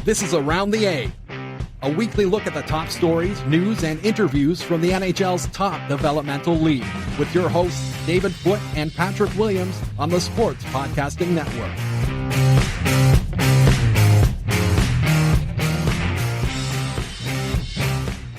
This is Around the A, a weekly look at the top stories, news, and interviews from the NHL's top developmental league, with your hosts David Foote and Patrick Williams on the Sports Podcasting Network.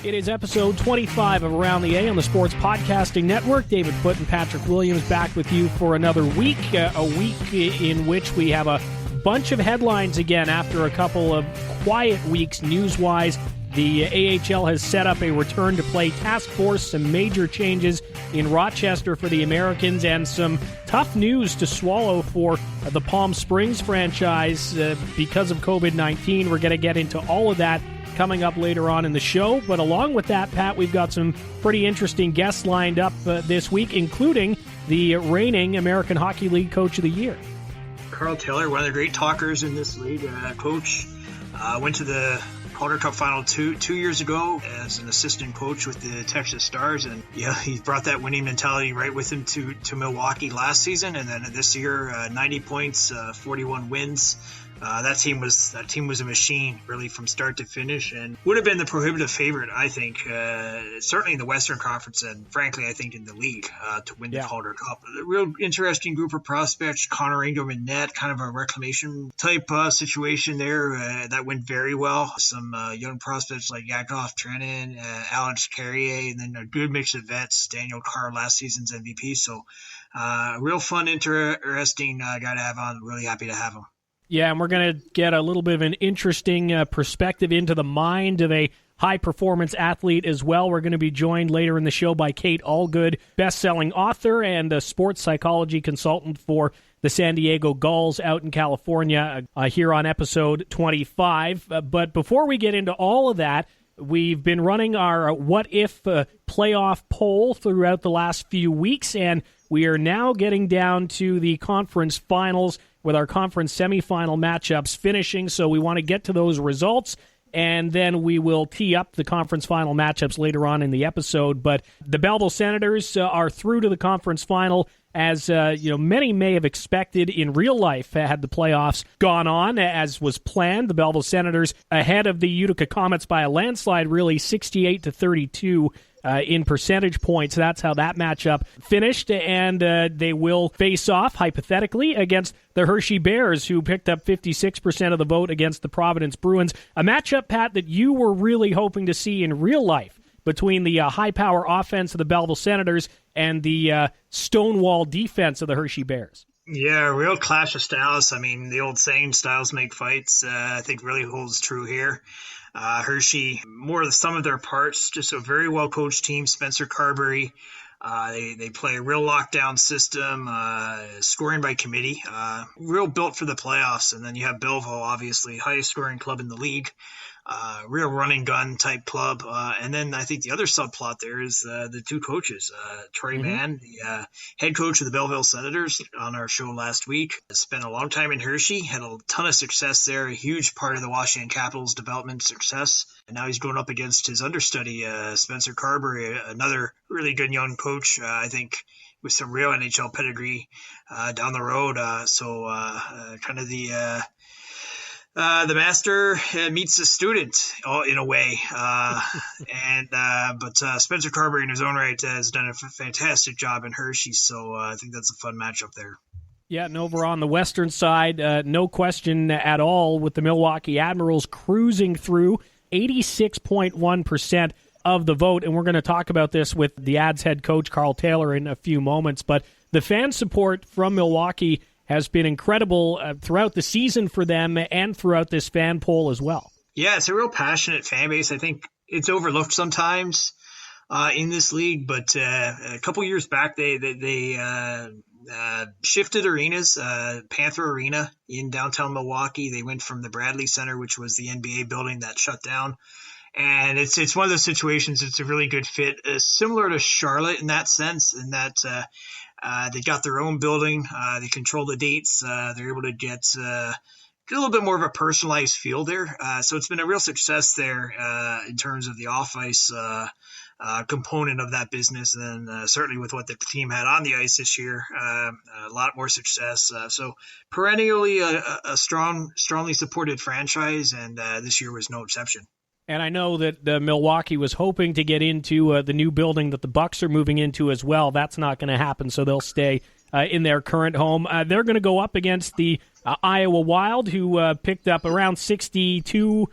It is episode 25 of Around the A on the Sports Podcasting Network. David Foote and Patrick Williams back with you for another week, a week in which we have a bunch of headlines again after a couple of quiet weeks news-wise. The AHL has set up a return-to-play task force, some major changes in Rochester for the Americans, and some tough news to swallow for the Palm Springs franchise because of COVID-19. We're going to get into all of that coming up later on in the show. But along with that, Pat, we've got some pretty interesting guests lined up this week, including the reigning American Hockey League Coach of the Year. Karl Taylor, one of the great talkers in this league, coach, went to the Calder Cup final two years ago as an assistant coach with the Texas Stars, and yeah, he brought that winning mentality right with him to Milwaukee last season, and then this year 90 points, 41 wins. That team was a machine, really, from start to finish, and would have been the prohibitive favorite, I think, certainly in the Western Conference, and frankly, I think in the league to win the Calder Cup. A real interesting group of prospects. Connor Ingram in net, kind of a reclamation type situation there that went very well. Some young prospects like Yakov Trenin, Alex Carrier, and then a good mix of vets. Daniel Carr, last season's MVP. So, real fun, interesting guy to have on. Really happy to have him. Yeah, and we're going to get a little bit of an interesting perspective into the mind of a high-performance athlete as well. We're going to be joined later in the show by Kate Allgood, best-selling author and a sports psychology consultant for the San Diego Gulls out in California here on episode 25. But before we get into all of that, we've been running our what-if playoff poll throughout the last few weeks, and we are now getting down to the conference finals with our conference semifinal matchups finishing. So we want to get to those results, and then we will tee up the conference final matchups later on in the episode. But the Belleville Senators are through to the conference final, as many may have expected in real life had the playoffs gone on as was planned. The Belleville Senators ahead of the Utica Comets by a landslide, really 68-32 in percentage points. That's how that matchup finished, and they will face off, hypothetically, against the Hershey Bears, who picked up 56% of the vote against the Providence Bruins. A matchup, Pat, that you were really hoping to see in real life between the high-power offense of the Belleville Senators and the stonewall defense of the Hershey Bears. Yeah, real clash of styles. I mean, the old saying, styles make fights, I think really holds true here. Hershey, more of the sum of their parts, just a very well-coached team. Spencer Carberry, they play a real lockdown system, scoring by committee, real built for the playoffs. And then you have Belleville, obviously, highest scoring club in the league. Real running gun type club. And then I think the other subplot there is the two coaches. Troy Mann, the head coach of the Belleville Senators on our show last week, spent a long time in Hershey, had a ton of success there, a huge part of the Washington Capitals' development success. And now he's going up against his understudy, Spencer Carberry, another really good young coach, I think, with some real NHL pedigree down the road. So kind of the master meets the student in a way. But Spencer Carberry in his own right has done a fantastic job in Hershey. So I think that's a fun matchup there. Yeah, and over on the western side, no question at all, with the Milwaukee Admirals cruising through 86.1% of the vote. And we're going to talk about this with the Ads head coach, Karl Taylor, in a few moments. But the fan support from Milwaukee has been incredible throughout the season for them and throughout this fan poll as well. Yeah, it's a real passionate fan base. I think it's overlooked sometimes in this league, but a couple years back they shifted arenas. Panther Arena in downtown Milwaukee, they went from the Bradley Center, which was the NBA building that shut down. And it's one of those situations, it's a really good fit, similar to Charlotte in that sense, in that they got their own building, they control the dates, they're able to get a little bit more of a personalized feel there. So it's been a real success there in terms of the off-ice component of that business than certainly with what the team had on the ice this year. A lot more success. So perennially a strongly supported franchise, and this year was no exception. And I know that Milwaukee was hoping to get into the new building that the Bucks are moving into as well. That's not going to happen, so they'll stay in their current home. They're going to go up against the Iowa Wild, who picked up around 62%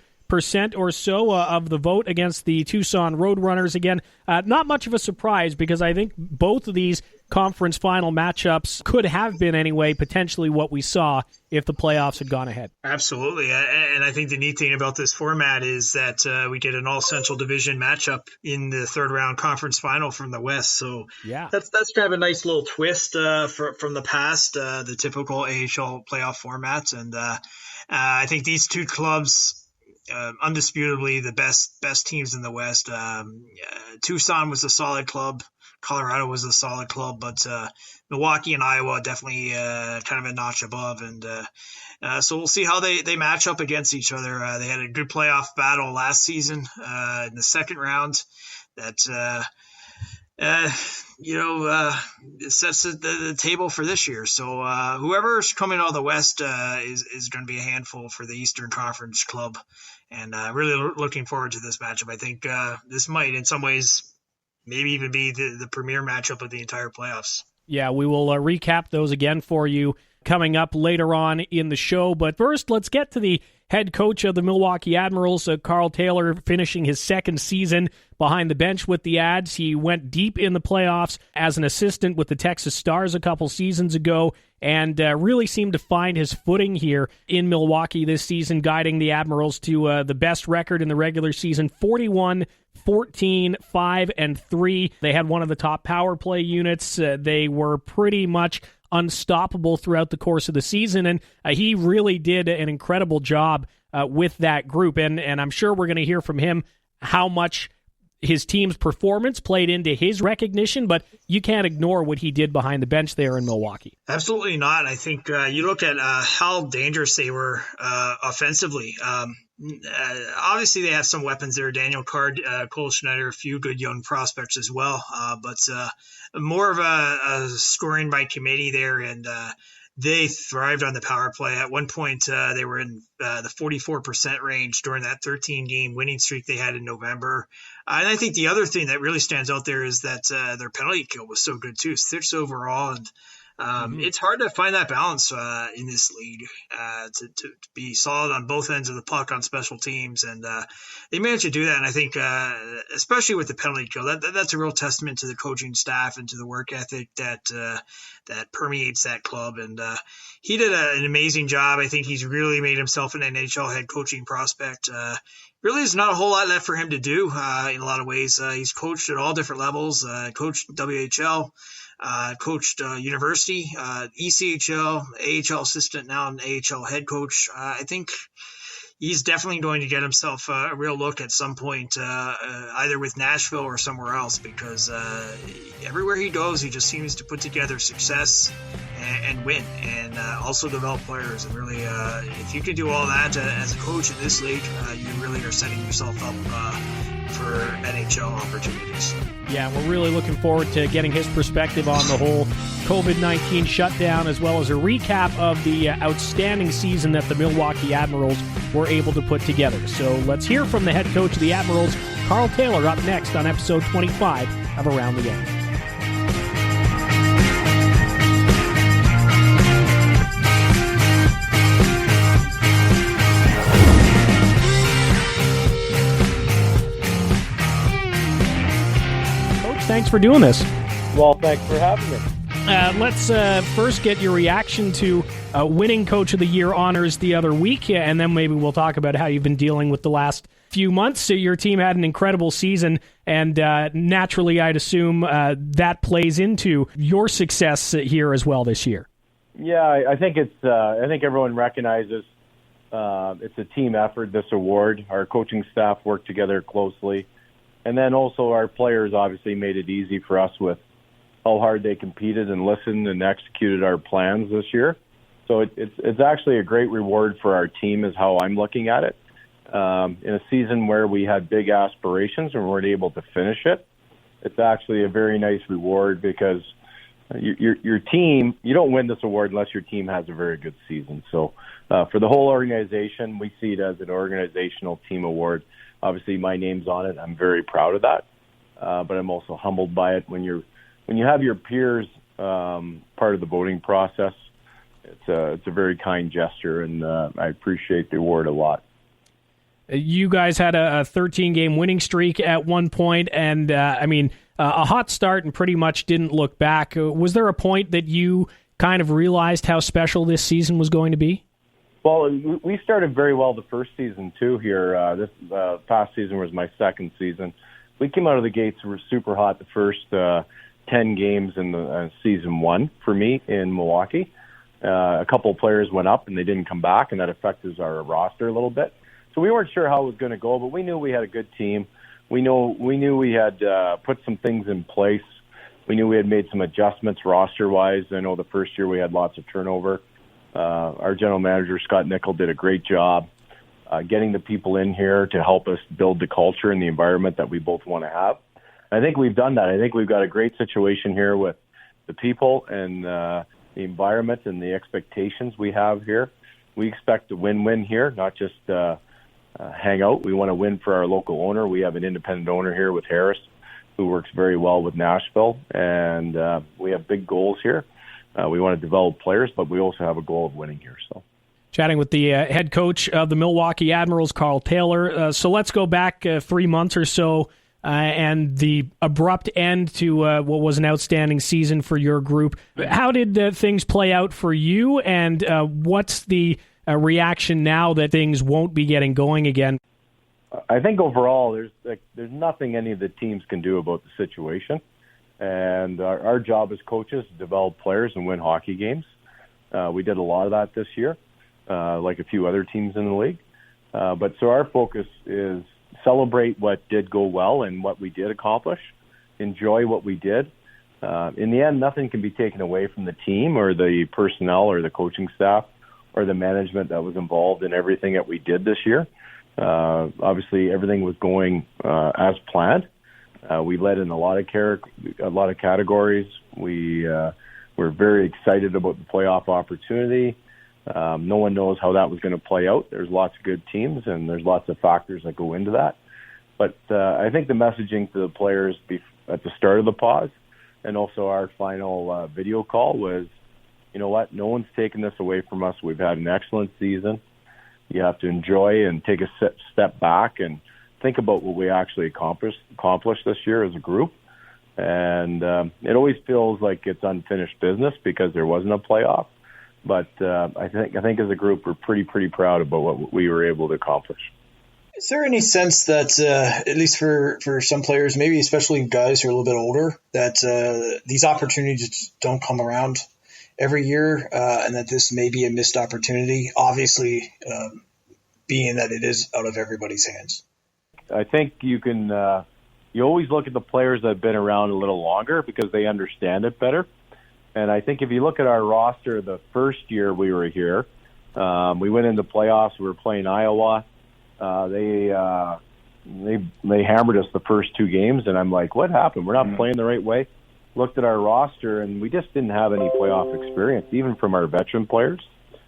or so of the vote against the Tucson Roadrunners. Again, not much of a surprise, because I think both of these conference final matchups could have been, anyway, potentially what we saw if the playoffs had gone ahead. Absolutely. And I think the neat thing about this format is that we get an all-Central Division matchup in the third-round conference final from the West. So yeah, that's kind of a nice little twist from the past, the typical AHL playoff formats. And I think these two clubs, undisputably the best teams in the West. Tucson was a solid club. Colorado was a solid club, but Milwaukee and Iowa definitely kind of a notch above. And so we'll see how they match up against each other. They had a good playoff battle last season in the second round that, it sets the table for this year. So whoever's coming out of the West is going to be a handful for the Eastern Conference club. And really looking forward to this matchup. I think this might, in some ways, maybe even be the premier matchup of the entire playoffs. Yeah, we will recap those again for you coming up later on in the show. But first, let's get to the head coach of the Milwaukee Admirals, Karl Taylor, finishing his second season behind the bench with the Ads. He went deep in the playoffs as an assistant with the Texas Stars a couple seasons ago, and really seemed to find his footing here in Milwaukee this season, guiding the Admirals to the best record in the regular season, 41-14-5-3. They had one of the top power play units. They were pretty much unstoppable throughout the course of the season, and he really did an incredible job with that group. And I'm sure we're going to hear from him how much his team's performance played into his recognition, but you can't ignore what he did behind the bench there in Milwaukee. Absolutely not. I think you look at how dangerous they were offensively. Obviously, they have some weapons there. Daniel Card, Cole Schneider, a few good young prospects as well, but more of a scoring by committee there, and they thrived on the power play. At one point, they were in the 44% range during that 13-game winning streak they had in November. And I think the other thing that really stands out there is that their penalty kill was so good too, 6 overall, and it's hard to find that balance in this league to be solid on both ends of the puck on special teams, and they managed to do that. And I think, especially with the penalty kill, that's a real testament to the coaching staff and to the work ethic that permeates that club. And he did an amazing job. I think he's really made himself an NHL head coaching prospect. Really, there's not a whole lot left for him to do in a lot of ways. He's coached at all different levels. Coached WHL. Coached university, ECHL, AHL assistant, now an AHL head coach. I think he's definitely going to get himself a real look at some point, either with Nashville or somewhere else, because everywhere he goes, he just seems to put together success and win, and also develop players. And really, if you can do all that as a coach in this league, you really are setting yourself up for NHL opportunities. Yeah, we're really looking forward to getting his perspective on the whole COVID-19 shutdown, as well as a recap of the outstanding season that the Milwaukee Admirals were able to put together. So let's hear from the head coach of the Admirals, Karl Taylor, up next on episode 25 of Around the End. Thanks for doing this. Well, thanks for having me. Let's first get your reaction to winning Coach of the Year honors the other week, and then maybe we'll talk about how you've been dealing with the last few months. So your team had an incredible season, and naturally, I'd assume that plays into your success here as well this year. Yeah, I think it's. I think everyone recognizes it's a team effort. This award, our coaching staff worked together closely. And then also our players obviously made it easy for us with how hard they competed and listened and executed our plans this year. So it's actually a great reward for our team is how I'm looking at it. In a season where we had big aspirations and weren't able to finish it, it's actually a very nice reward because your team, you don't win this award unless your team has a very good season. So for the whole organization, we see it as an organizational team award. Obviously, my name's on it. I'm very proud of that, but I'm also humbled by it. When you have your peers part of the voting process, it's a very kind gesture, and I appreciate the award a lot. You guys had a 13-game winning streak at one point, and a hot start and pretty much didn't look back. Was there a point that you kind of realized how special this season was going to be? Well, we started very well the first season, too, here. This past season was my second season. We came out of the gates, we were super hot the first 10 games in the season one for me in Milwaukee. A couple of players went up, and they didn't come back, and that affected our roster a little bit. So we weren't sure how it was going to go, but we knew we had a good team. We knew we had put some things in place. We knew we had made some adjustments roster-wise. I know the first year we had lots of turnover. Our general manager, Scott Nickel, did a great job getting the people in here to help us build the culture and the environment that we both want to have. I think we've done that. I think we've got a great situation here with the people and the environment and the expectations we have here. We expect to win-win here, not just hang out. We want to win for our local owner. We have an independent owner here with Harris who works very well with Nashville, and we have big goals here. We want to develop players, but we also have a goal of winning here. So, chatting with the head coach of the Milwaukee Admirals, Karl Taylor. So let's go back 3 months or so and the abrupt end to what was an outstanding season for your group. How did things play out for you, and what's the reaction now that things won't be getting going again? I think overall there's nothing any of the teams can do about the situation. And our job as coaches is to develop players and win hockey games. We did a lot of that this year, like a few other teams in the league. But so our focus is celebrate what did go well and what we did accomplish, enjoy what we did. In the end, nothing can be taken away from the team or the personnel or the coaching staff or the management that was involved in everything that we did this year. Obviously, everything was going as planned. We led in a lot of categories. We're very excited about the playoff opportunity. No one knows how that was going to play out. There's lots of good teams, and there's lots of factors that go into that. But I think the messaging to the players at the start of the pause and also our final video call was, you know what, no one's taken this away from us. We've had an excellent season. You have to enjoy and take a step back and think about what we actually accomplished this year as a group. And it always feels like it's unfinished business because there wasn't a playoff. But I think as a group, we're pretty proud about what we were able to accomplish. Is there any sense that, at least for some players, maybe especially guys who are a little bit older, that these opportunities don't come around every year, and that this may be a missed opportunity, obviously being that it is out of everybody's hands? I think you can. You always look at the players that have been around a little longer because they understand it better. And I think if you look at our roster, the first year we were here, we went into playoffs. We were playing Iowa. They hammered us the first 2 games, and I'm like, what happened? We're not playing the right way. Looked at our roster, and we just didn't have any playoff experience, even from our veteran players.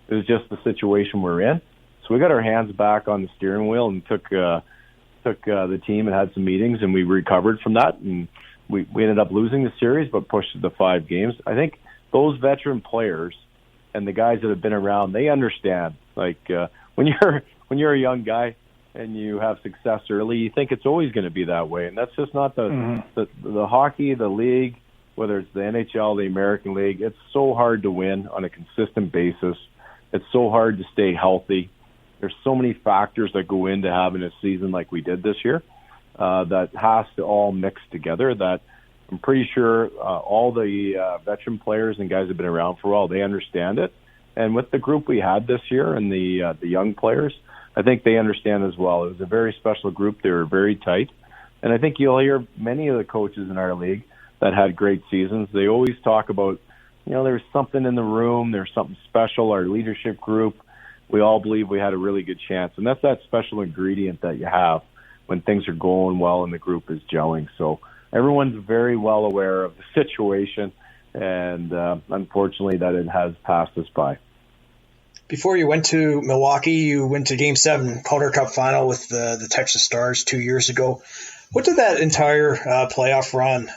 It was just the situation we're in. So we got our hands back on the steering wheel and took the team and had some meetings, and we recovered from that, and we ended up losing the series but pushed it to 5 games. I think those veteran players and the guys that have been around, they understand. Like when you're a young guy and you have success early, you think it's always going to be that way, and that's just not the hockey, the league, whether it's the NHL, the American League. It's so hard to win on a consistent basis. It's so hard to stay healthy. There's so many factors that go into having a season like we did this year that has to all mix together. That I'm pretty sure all the veteran players and guys that have been around for a while, they understand it. And with the group we had this year and the young players, I think they understand as well. It was a very special group. They were very tight. And I think you'll hear many of the coaches in our league that had great seasons. They always talk about, there's something in the room. There's something special. Our leadership group, we all believe we had a really good chance. And that's that special ingredient that you have when things are going well and the group is gelling. So everyone's very well aware of the situation, and unfortunately that it has passed us by. Before you went to Milwaukee, you went to Game 7 Calder Cup final with the Texas Stars 2 years ago. What did that entire playoff run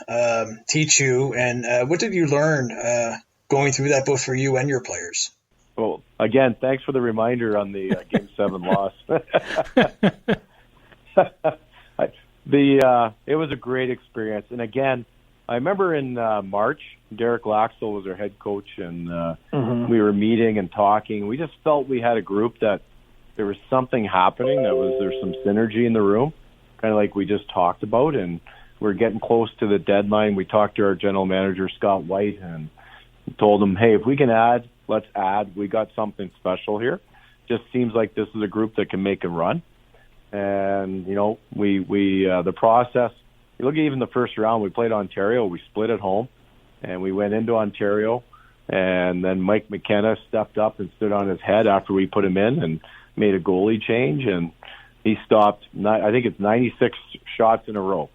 teach you, and what did you learn going through that, both for you and your players? Well, again, thanks for the reminder on the Game 7 loss. It was a great experience. And again, I remember in March, Derek Laxell was our head coach, and we were meeting and talking. We just felt we had a group that there was something happening. There's some synergy in the room, kind of like we just talked about. And we're getting close to the deadline. We talked to our general manager, Scott White, and told him, hey, if we can add, let's add. We got something special here. Just seems like this is a group that can make a run. And, you know, we the process, you look at even the first round, we played Ontario, we split at home, and we went into Ontario, and then Mike McKenna stepped up and stood on his head after we put him in and made a goalie change, and he stopped, I think it's 96 shots in a row.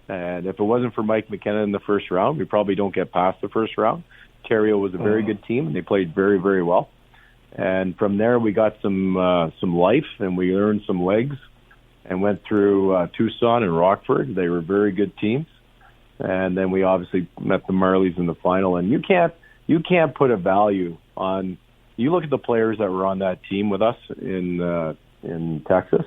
And if it wasn't for Mike McKenna in the first round, we probably don't get past the first round. Ontario was a very good team, and they played very, very well. And from there, we got some life, and we earned some legs, and went through Tucson and Rockford. They were very good teams. And then we obviously met the Marlies in the final. And you can't put a value on. You look at the players that were on that team with us in Texas.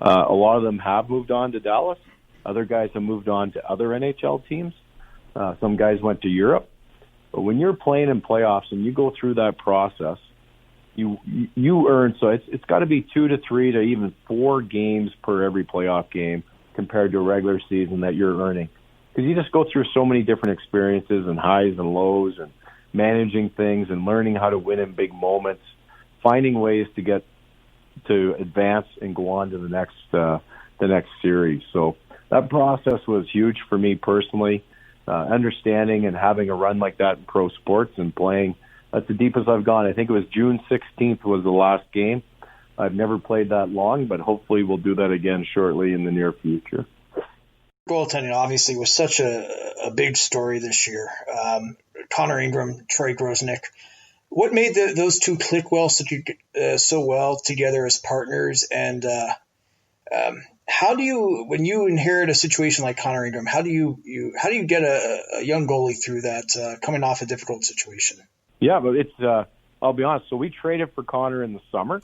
A lot of them have moved on to Dallas. Other guys have moved on to other NHL teams. Some guys went to Europe. But when you're playing in playoffs and you go through that process, you earn, so it's got to be 2 to 3 to even 4 games per every playoff game compared to a regular season that you're earning. Because you just go through so many different experiences and highs and lows and managing things and learning how to win in big moments, finding ways to get to advance and go on to the next series. So that process was huge for me personally, understanding and having a run like that in pro sports and playing. That's the deepest I've gone. I think it was June 16th was the last game. I've never played that long, but hopefully we'll do that again shortly in the near future. Goaltending obviously was such a big story this year. Connor Ingram, Troy Grosnick. What made those two click so well together as partners? And how do you, when you inherit a situation like Connor Ingram, how do you get a young goalie through that coming off a difficult situation? Yeah, but it's I'll be honest. So we traded for Connor in the summer,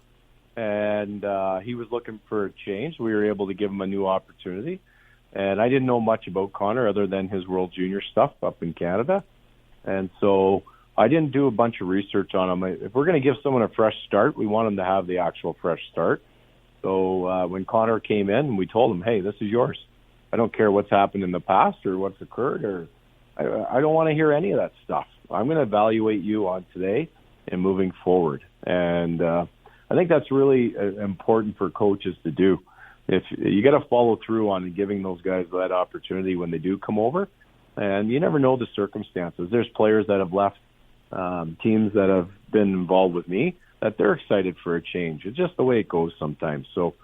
and he was looking for a change. We were able to give him a new opportunity. And I didn't know much about Connor other than his World Junior stuff up in Canada. And so I didn't do a bunch of research on him. If we're going to give someone a fresh start, we want him to have the actual fresh start. So when Connor came in, we told him, hey, this is yours. I don't care what's happened in the past or what's occurred, or I don't want to hear any of that stuff. I'm going to evaluate you on today and moving forward. And I think that's really important for coaches to do. If you got to follow through on giving those guys that opportunity when they do come over, and you never know the circumstances. There's players that have left teams that have been involved with me that they're excited for a change. It's just the way it goes sometimes. So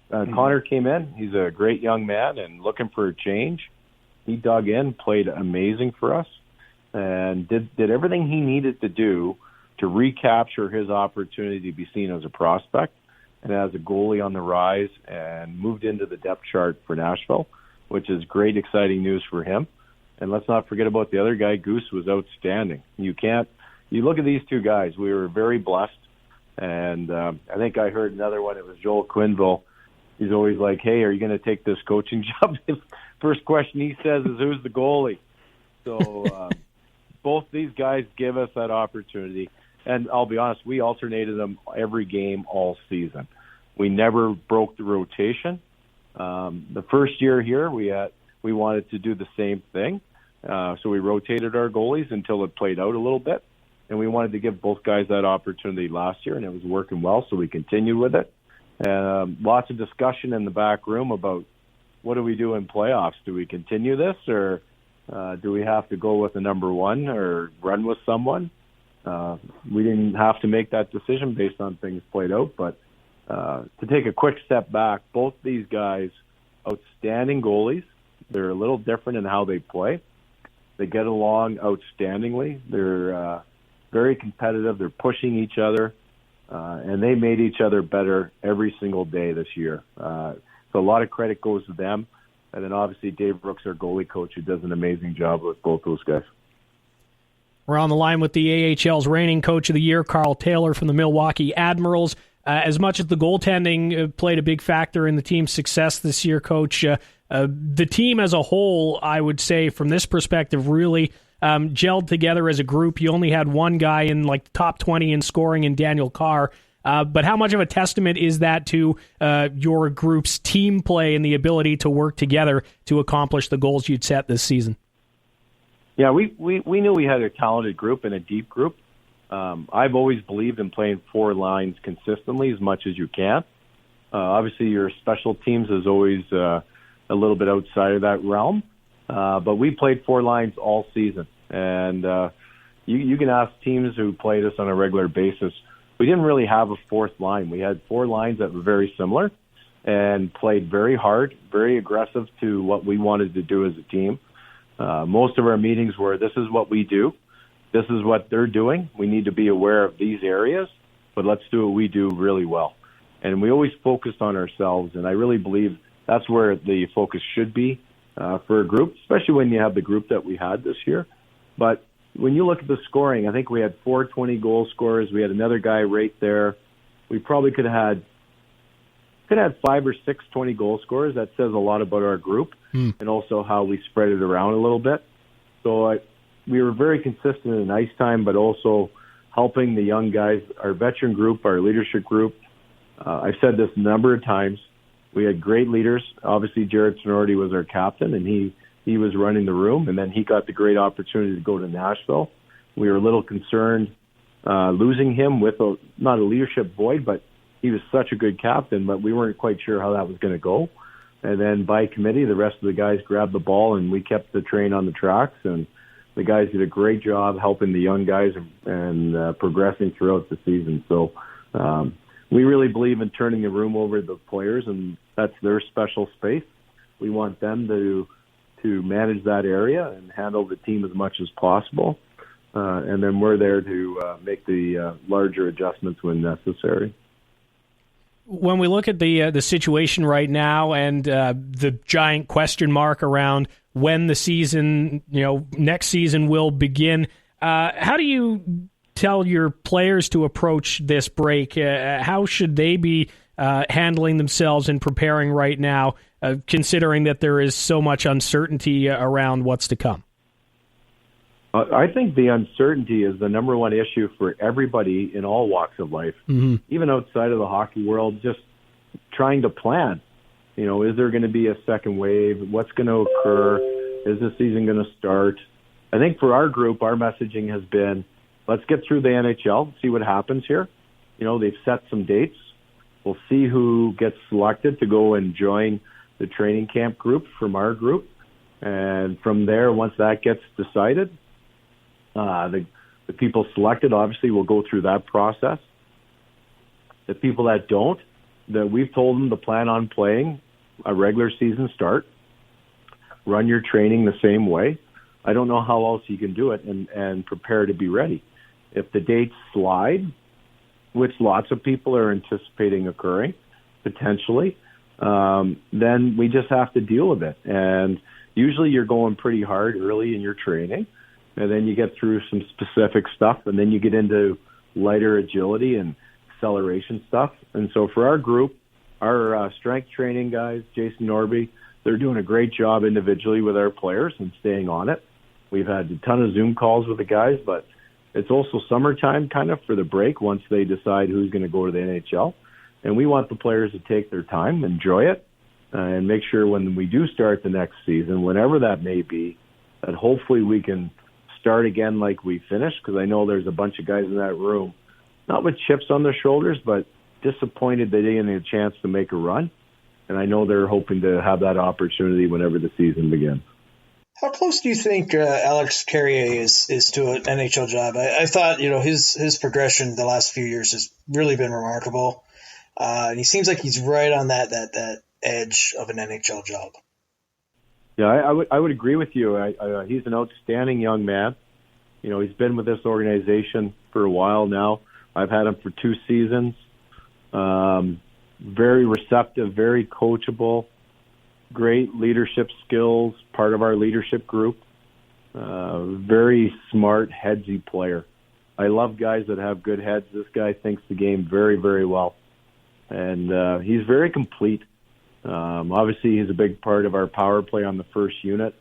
Connor came in. He's a great young man and looking for a change. He dug in, played amazing for us, and did everything he needed to do to recapture his opportunity to be seen as a prospect and as a goalie on the rise, and moved into the depth chart for Nashville, which is great, exciting news for him. And let's not forget about the other guy. Goose was outstanding. You look at these two guys, we were very blessed. And I think I heard another one. It was Joel Quinville. He's always like, hey, are you going to take this coaching job? His first question he says is, who's the goalie? So both these guys give us that opportunity. And I'll be honest, we alternated them every game all season. We never broke the rotation. The first year here, we wanted to do the same thing. So we rotated our goalies until it played out a little bit. And we wanted to give both guys that opportunity last year, and it was working well, so we continued with it. Lots of discussion in the back room about what do we do in playoffs? Do we continue this, or do we have to go with a number one or run with someone? We didn't have to make that decision based on things played out, but to take a quick step back, both these guys, outstanding goalies, They're a little different in how they play. They get along outstandingly. They're very competitive. They're pushing each other, and they made each other better every single day this year. So a lot of credit goes to them. And then obviously Dave Brooks, our goalie coach, who does an amazing job with both those guys. We're on the line with the AHL's reigning Coach of the Year, Karl Taylor from the Milwaukee Admirals. As much as the goaltending played a big factor in the team's success this year, Coach, the team as a whole, I would say, from this perspective, really gelled together as a group. You only had one guy in like the top 20 in scoring in Daniel Carr. But how much of a testament is that to your group's team play and the ability to work together to accomplish the goals you'd set this season? Yeah, we knew we had a talented group and a deep group. I've always believed in playing four lines consistently as much as you can. Obviously, your special teams is always a little bit outside of that realm. But we played four lines all season. And you can ask teams who played us on a regular basis. We didn't really have a fourth line. We had four lines that were very similar and played very hard, very aggressive to what we wanted to do as a team. Most of our meetings were, this is what we do. This is what they're doing. We need to be aware of these areas, but let's do what we do really well. And we always focused on ourselves, and I really believe that's where the focus should be for a group, especially when you have the group that we had this year. But when you look at the scoring, I think we had 4 20-goal scorers. We had another guy right there. We probably could have had 5 or 6 20-goal scorers. That says a lot about our group and also how we spread it around a little bit. So we were very consistent in ice time, but also helping the young guys, our veteran group, our leadership group. I've said this a number of times. We had great leaders. Obviously, Jared Sonority was our captain, and he was running the room, and then he got the great opportunity to go to Nashville. We were a little concerned losing him with not a leadership void, but he was such a good captain, but we weren't quite sure how that was going to go. And then by committee, the rest of the guys grabbed the ball, and we kept the train on the tracks, and the guys did a great job helping the young guys and progressing throughout the season. So we really believe in turning the room over to the players, and that's their special space. We want them to manage that area and handle the team as much as possible. And then we're there to make the larger adjustments when necessary. When we look at the situation right now and the giant question mark around when the season, next season will begin, how do you tell your players to approach this break? How should they be handling themselves and preparing right now, considering that there is so much uncertainty around what's to come? I think the uncertainty is the number one issue for everybody in all walks of life, even outside of the hockey world, just trying to plan. Is there going to be a second wave? What's going to occur? Is the season going to start? I think for our group, our messaging has been, let's get through the NHL, see what happens here. They've set some dates. We'll see who gets selected to go and join the training camp group from our group. And from there, once that gets decided, the people selected obviously will go through that process. The people that don't, that we've told them to plan on playing a regular season start, run your training the same way. I don't know how else you can do it and prepare to be ready. If the dates slide, which lots of people are anticipating occurring, potentially, then we just have to deal with it. And usually you're going pretty hard early in your training, and then you get through some specific stuff, and then you get into lighter agility and acceleration stuff. And so for our group, our strength training guys, Jason Norby, they're doing a great job individually with our players and staying on it. We've had a ton of Zoom calls with the guys, but it's also summertime kind of for the break once they decide who's going to go to the NHL. And we want the players to take their time, enjoy it, and make sure when we do start the next season, whenever that may be, that hopefully we can start again like we finished, because I know there's a bunch of guys in that room, not with chips on their shoulders, but disappointed they didn't get a chance to make a run. And I know they're hoping to have that opportunity whenever the season begins. How close do you think Alex Carrier is to an NHL job? I thought, his progression the last few years has really been remarkable. And he seems like he's right on that edge of an NHL job. Yeah, I would agree with you. He's an outstanding young man. You know, he's been with this organization for a while now. I've had him for 2 seasons. Very receptive, very coachable, great leadership skills, part of our leadership group. Very smart, headsy player. I love guys that have good heads. This guy thinks the game very, very well. And he's very complete. Obviously, he's a big part of our power play on the first unit.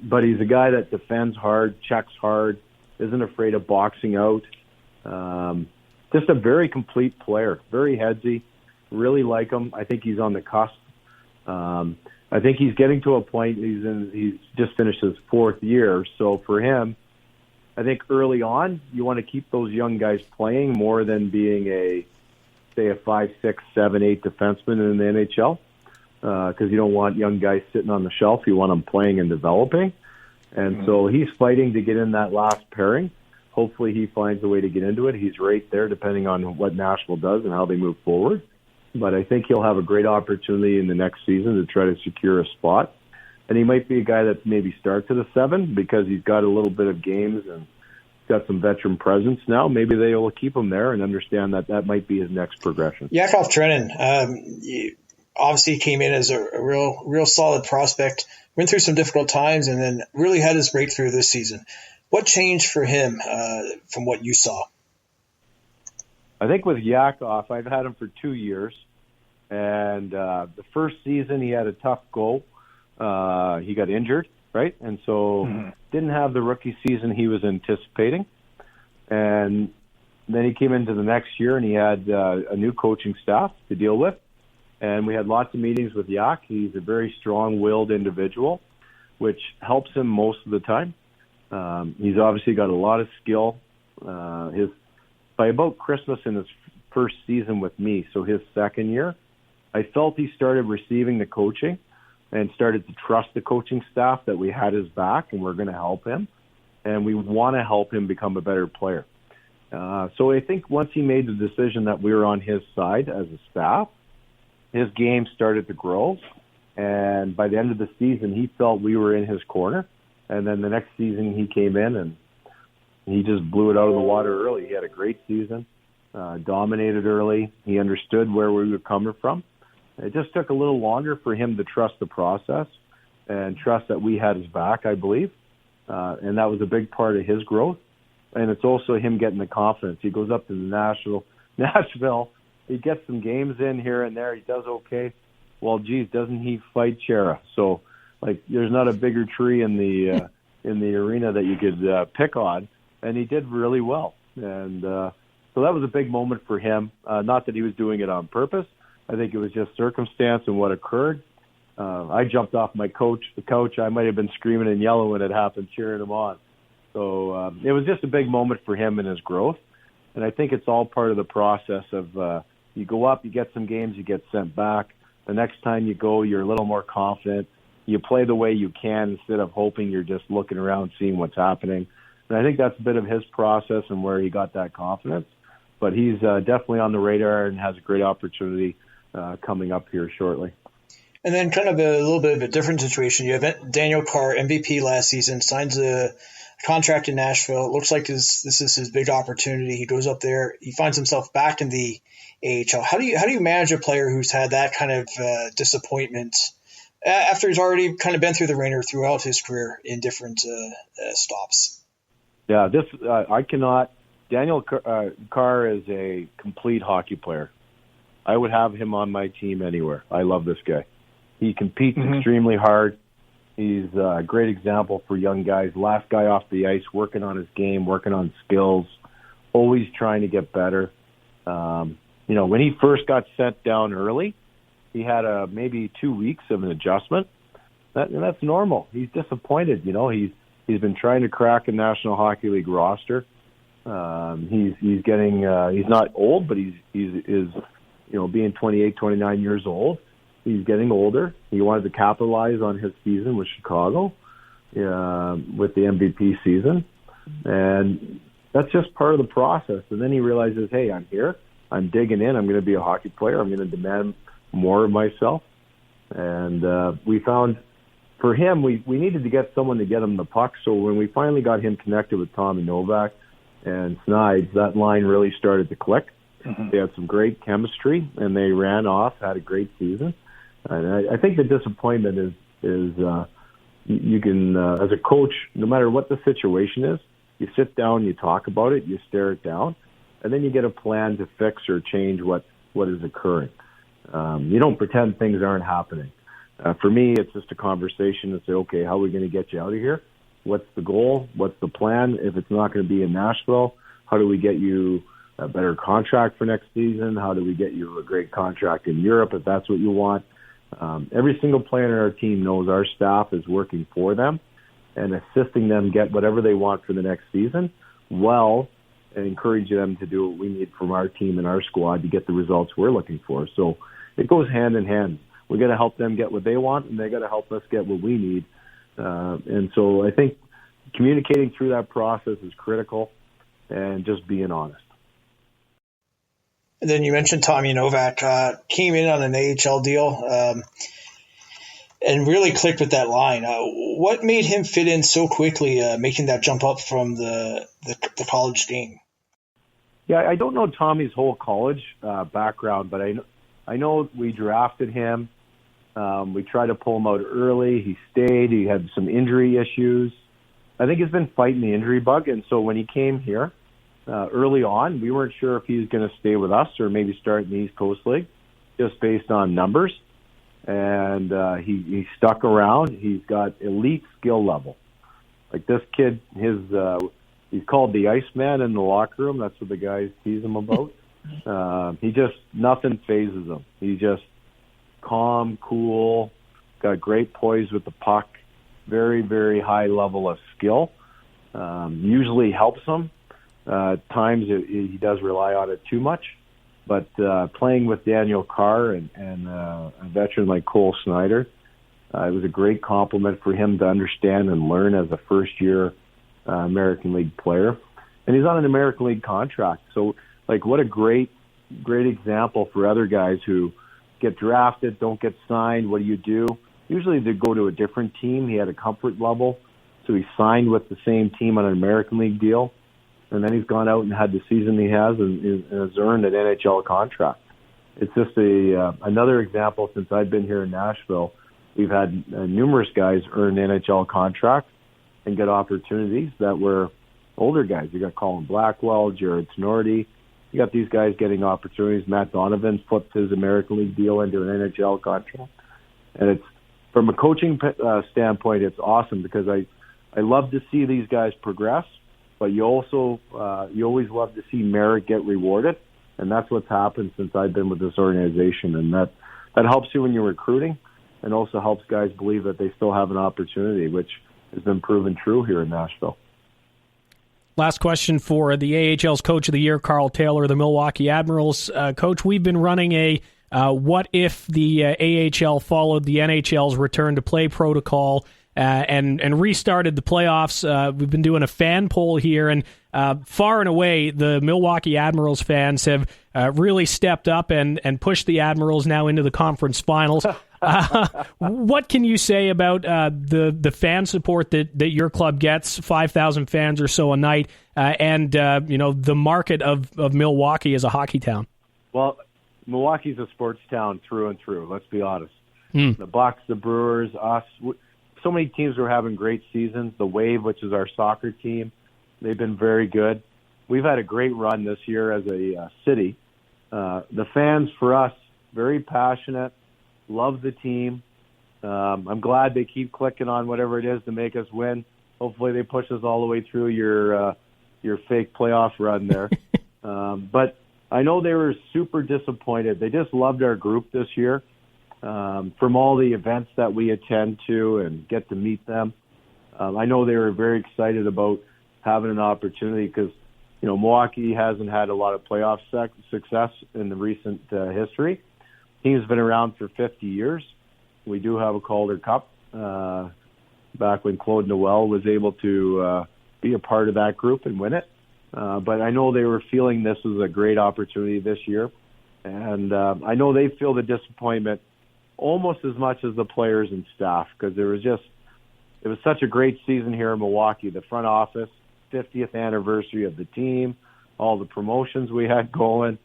But he's a guy that defends hard, checks hard, isn't afraid of boxing out. Just a very complete player, very headsy. Really like him. I think he's on the cusp. I think he's getting to a point. He's just finished his 4th year. So for him, I think early on, you want to keep those young guys playing more than being a 5, 6, 7, 8 defenseman in the NHL, because you don't want young guys sitting on the shelf. You want them playing and developing. And so he's fighting to get in that last pairing. Hopefully he finds a way to get into it. He's right there depending on what Nashville does and how they move forward. But I think he'll have a great opportunity in the next season to try to secure a spot. And he might be a guy that maybe starts at a 7 because he's got a little bit of games and got some veteran presence now. Maybe they will keep him there and understand that that might be his next progression. Yakov Trenin, obviously came in as a real solid prospect, went through some difficult times, and then really had his breakthrough this season. What changed for him from what you saw? I think with Yakov, I've had him for 2 years, and the first season he had a tough go. He got injured, right? And so didn't have the rookie season he was anticipating. And then he came into the next year and he had a new coaching staff to deal with. And we had lots of meetings with Yak. He's a very strong-willed individual, which helps him most of the time. He's obviously got a lot of skill. By about Christmas in his first season with me, so his second year, I felt he started receiving the coaching and started to trust the coaching staff that we had his back and we're going to help him. And we want to help him become a better player. So I think once he made the decision that we were on his side as a staff, his game started to grow. And by the end of the season, he felt we were in his corner. And then the next season he came in and he just blew it out of the water early. He had a great season, dominated early. He understood where we were coming from. It just took a little longer for him to trust the process and trust that we had his back, I believe. And that was a big part of his growth. And it's also him getting the confidence. He goes up to Nashville. He gets some games in here and there. He does okay. Well, geez, doesn't he fight Chera? So, like, there's not a bigger tree in the arena that you could pick on. And he did really well. And so that was a big moment for him. Not that he was doing it on purpose. I think it was just circumstance and what occurred. I jumped off the couch. I might have been screaming and yelling when it happened, cheering him on. So it was just a big moment for him and his growth. And I think it's all part of the process of you go up, you get some games, you get sent back. The next time you go, you're a little more confident. You play the way you can instead of hoping you're just looking around, seeing what's happening. And I think that's a bit of his process and where he got that confidence. But he's definitely on the radar and has a great opportunity coming up here shortly. And then kind of a little bit of a different situation. You have Daniel Carr, MVP last season, signs a contract in Nashville. It looks like this is his big opportunity. He goes up there. He finds himself back in the AHL. How do you manage a player who's had that kind of disappointment after he's already kind of been through the ringer throughout his career in different stops? Yeah, I cannot. Daniel Carr is a complete hockey player. I would have him on my team anywhere. I love this guy. He competes extremely hard. He's a great example for young guys. Last guy off the ice, working on his game, working on skills, always trying to get better. When he first got sent down early, he had maybe 2 weeks of an adjustment. That's normal. He's disappointed. He's been trying to crack a National Hockey League roster. He's getting he's not old, but he's being 28, 29 years old. He's getting older. He wanted to capitalize on his season with Chicago, with the MVP season. And that's just part of the process. And then he realizes, hey, I'm here. I'm digging in. I'm going to be a hockey player. I'm going to demand more of myself. And we found for him, we needed to get someone to get him the puck. So when we finally got him connected with Tommy Novak and Snides, that line really started to click. Mm-hmm. They had some great chemistry, and they ran off, had a great season. And I think the disappointment is you can, as a coach, no matter what the situation is, you sit down, you talk about it, you stare it down, and then you get a plan to fix or change what is occurring. You don't pretend things aren't happening. For me, it's just a conversation to say, okay, how are we going to get you out of here? What's the goal? What's the plan? If it's not going to be in Nashville, how do we get you a better contract for next season? How do we get you a great contract in Europe if that's what you want? Every single player on our team knows our staff is working for them and assisting them get whatever they want for the next season, while encouraging them to do what we need from our team and our squad to get the results we're looking for. So it goes hand in hand. We got to help them get what they want, and they got to help us get what we need. And so I think communicating through that process is critical, and just being honest. And then you mentioned Tommy Novak came in on an AHL deal and really clicked with that line. What made him fit in so quickly, making that jump up from the college game? Yeah, I don't know Tommy's whole college background, but I know we drafted him. We tried to pull him out early. He stayed. He had some injury issues. I think he's been fighting the injury bug, and so when he came here early on, we weren't sure if he was going to stay with us or maybe start in the East Coast League, just based on numbers. And he stuck around. He's got elite skill level. Like this kid, he's called the Iceman in the locker room. That's what the guys tease him about. Nothing phases him. He's just calm, cool, got great poise with the puck, very, very high level of skill. Usually helps him. Times he does rely on it too much. But playing with Daniel Carr and a veteran like Cole Snyder, it was a great compliment for him to understand and learn as a first-year American League player. And he's on an American League contract. So, what a great example for other guys who get drafted, don't get signed. What do? Usually they go to a different team. He had a comfort level, so he signed with the same team on an American League deal. And then he's gone out and had the season he has and has earned an NHL contract. It's just another example since I've been here in Nashville. We've had numerous guys earn NHL contracts and get opportunities that were older guys. You got Colin Blackwell, Jared Snorty. You got these guys getting opportunities. Matt Donovan's flipped his American League deal into an NHL contract. And it's from a coaching standpoint, it's awesome because I love to see these guys progress. But you always love to see merit get rewarded, and that's what's happened since I've been with this organization, and that helps you when you're recruiting, and also helps guys believe that they still have an opportunity, which has been proven true here in Nashville. Last question for the AHL's Coach of the Year, Karl Taylor, the Milwaukee Admirals. Coach, we've been running a what if the AHL followed the NHL's return to play protocol and restarted the playoffs. We've been doing a fan poll here, and far and away, the Milwaukee Admirals fans have really stepped up and pushed the Admirals now into the conference finals. What can you say about the fan support that your club gets, 5,000 fans or so a night, and the market of Milwaukee as a hockey town? Well, Milwaukee's a sports town through and through, let's be honest. The Bucks, the Brewers, us, so many teams were having great seasons. The Wave, which is our soccer team, they've been very good. We've had a great run this year as a city. The fans, for us, very passionate, love the team. I'm glad they keep clicking on whatever it is to make us win. Hopefully they push us all the way through your fake playoff run there. But I know they were super disappointed. They just loved our group this year. From all the events that we attend to and get to meet them. I know they were very excited about having an opportunity because, Milwaukee hasn't had a lot of playoff success in the recent history. Team's been around for 50 years. We do have a Calder Cup back when Claude Noel was able to be a part of that group and win it. But I know they were feeling this was a great opportunity this year. And I know they feel the disappointment almost as much as the players and staff because there was just it was such a great season here in Milwaukee. The front office, 50th anniversary of the team, all the promotions we had going.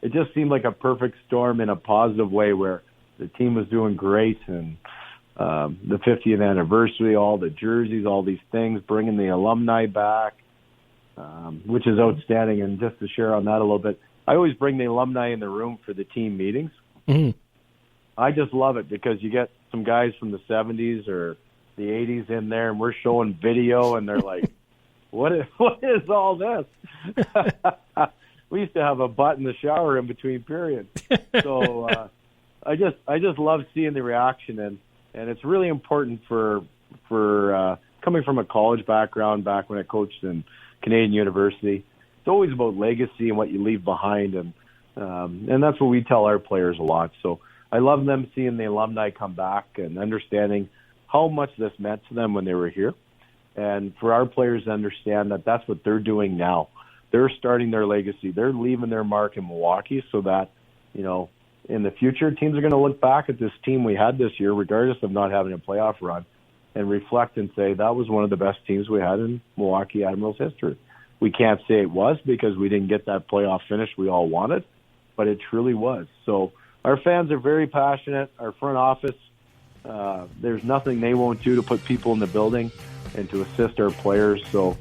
It just seemed like a perfect storm in a positive way where the team was doing great, and the 50th anniversary, all the jerseys, all these things, bringing the alumni back, which is outstanding. And just to share on that a little bit, I always bring the alumni in the room for the team meetings. Mm-hmm. I just love it because you get some guys from the 70s or the 80s in there, and we're showing video, and they're like, what is all this? We used to have a butt in the shower in between periods. So I just love seeing the reaction, and it's really important for coming from a college background back when I coached in Canadian University. It's always about legacy and what you leave behind, and that's what we tell our players a lot. So I love them seeing the alumni come back and understanding how much this meant to them when they were here, and for our players to understand that that's what they're doing now. They're starting their legacy. They're leaving their mark in Milwaukee so that, in the future, teams are going to look back at this team we had this year, regardless of not having a playoff run, and reflect and say that was one of the best teams we had in Milwaukee Admirals history. We can't say it was because we didn't get that playoff finish we all wanted, but it truly was. So our fans are very passionate. Our front office, there's nothing they won't do to put people in the building and to assist our players. So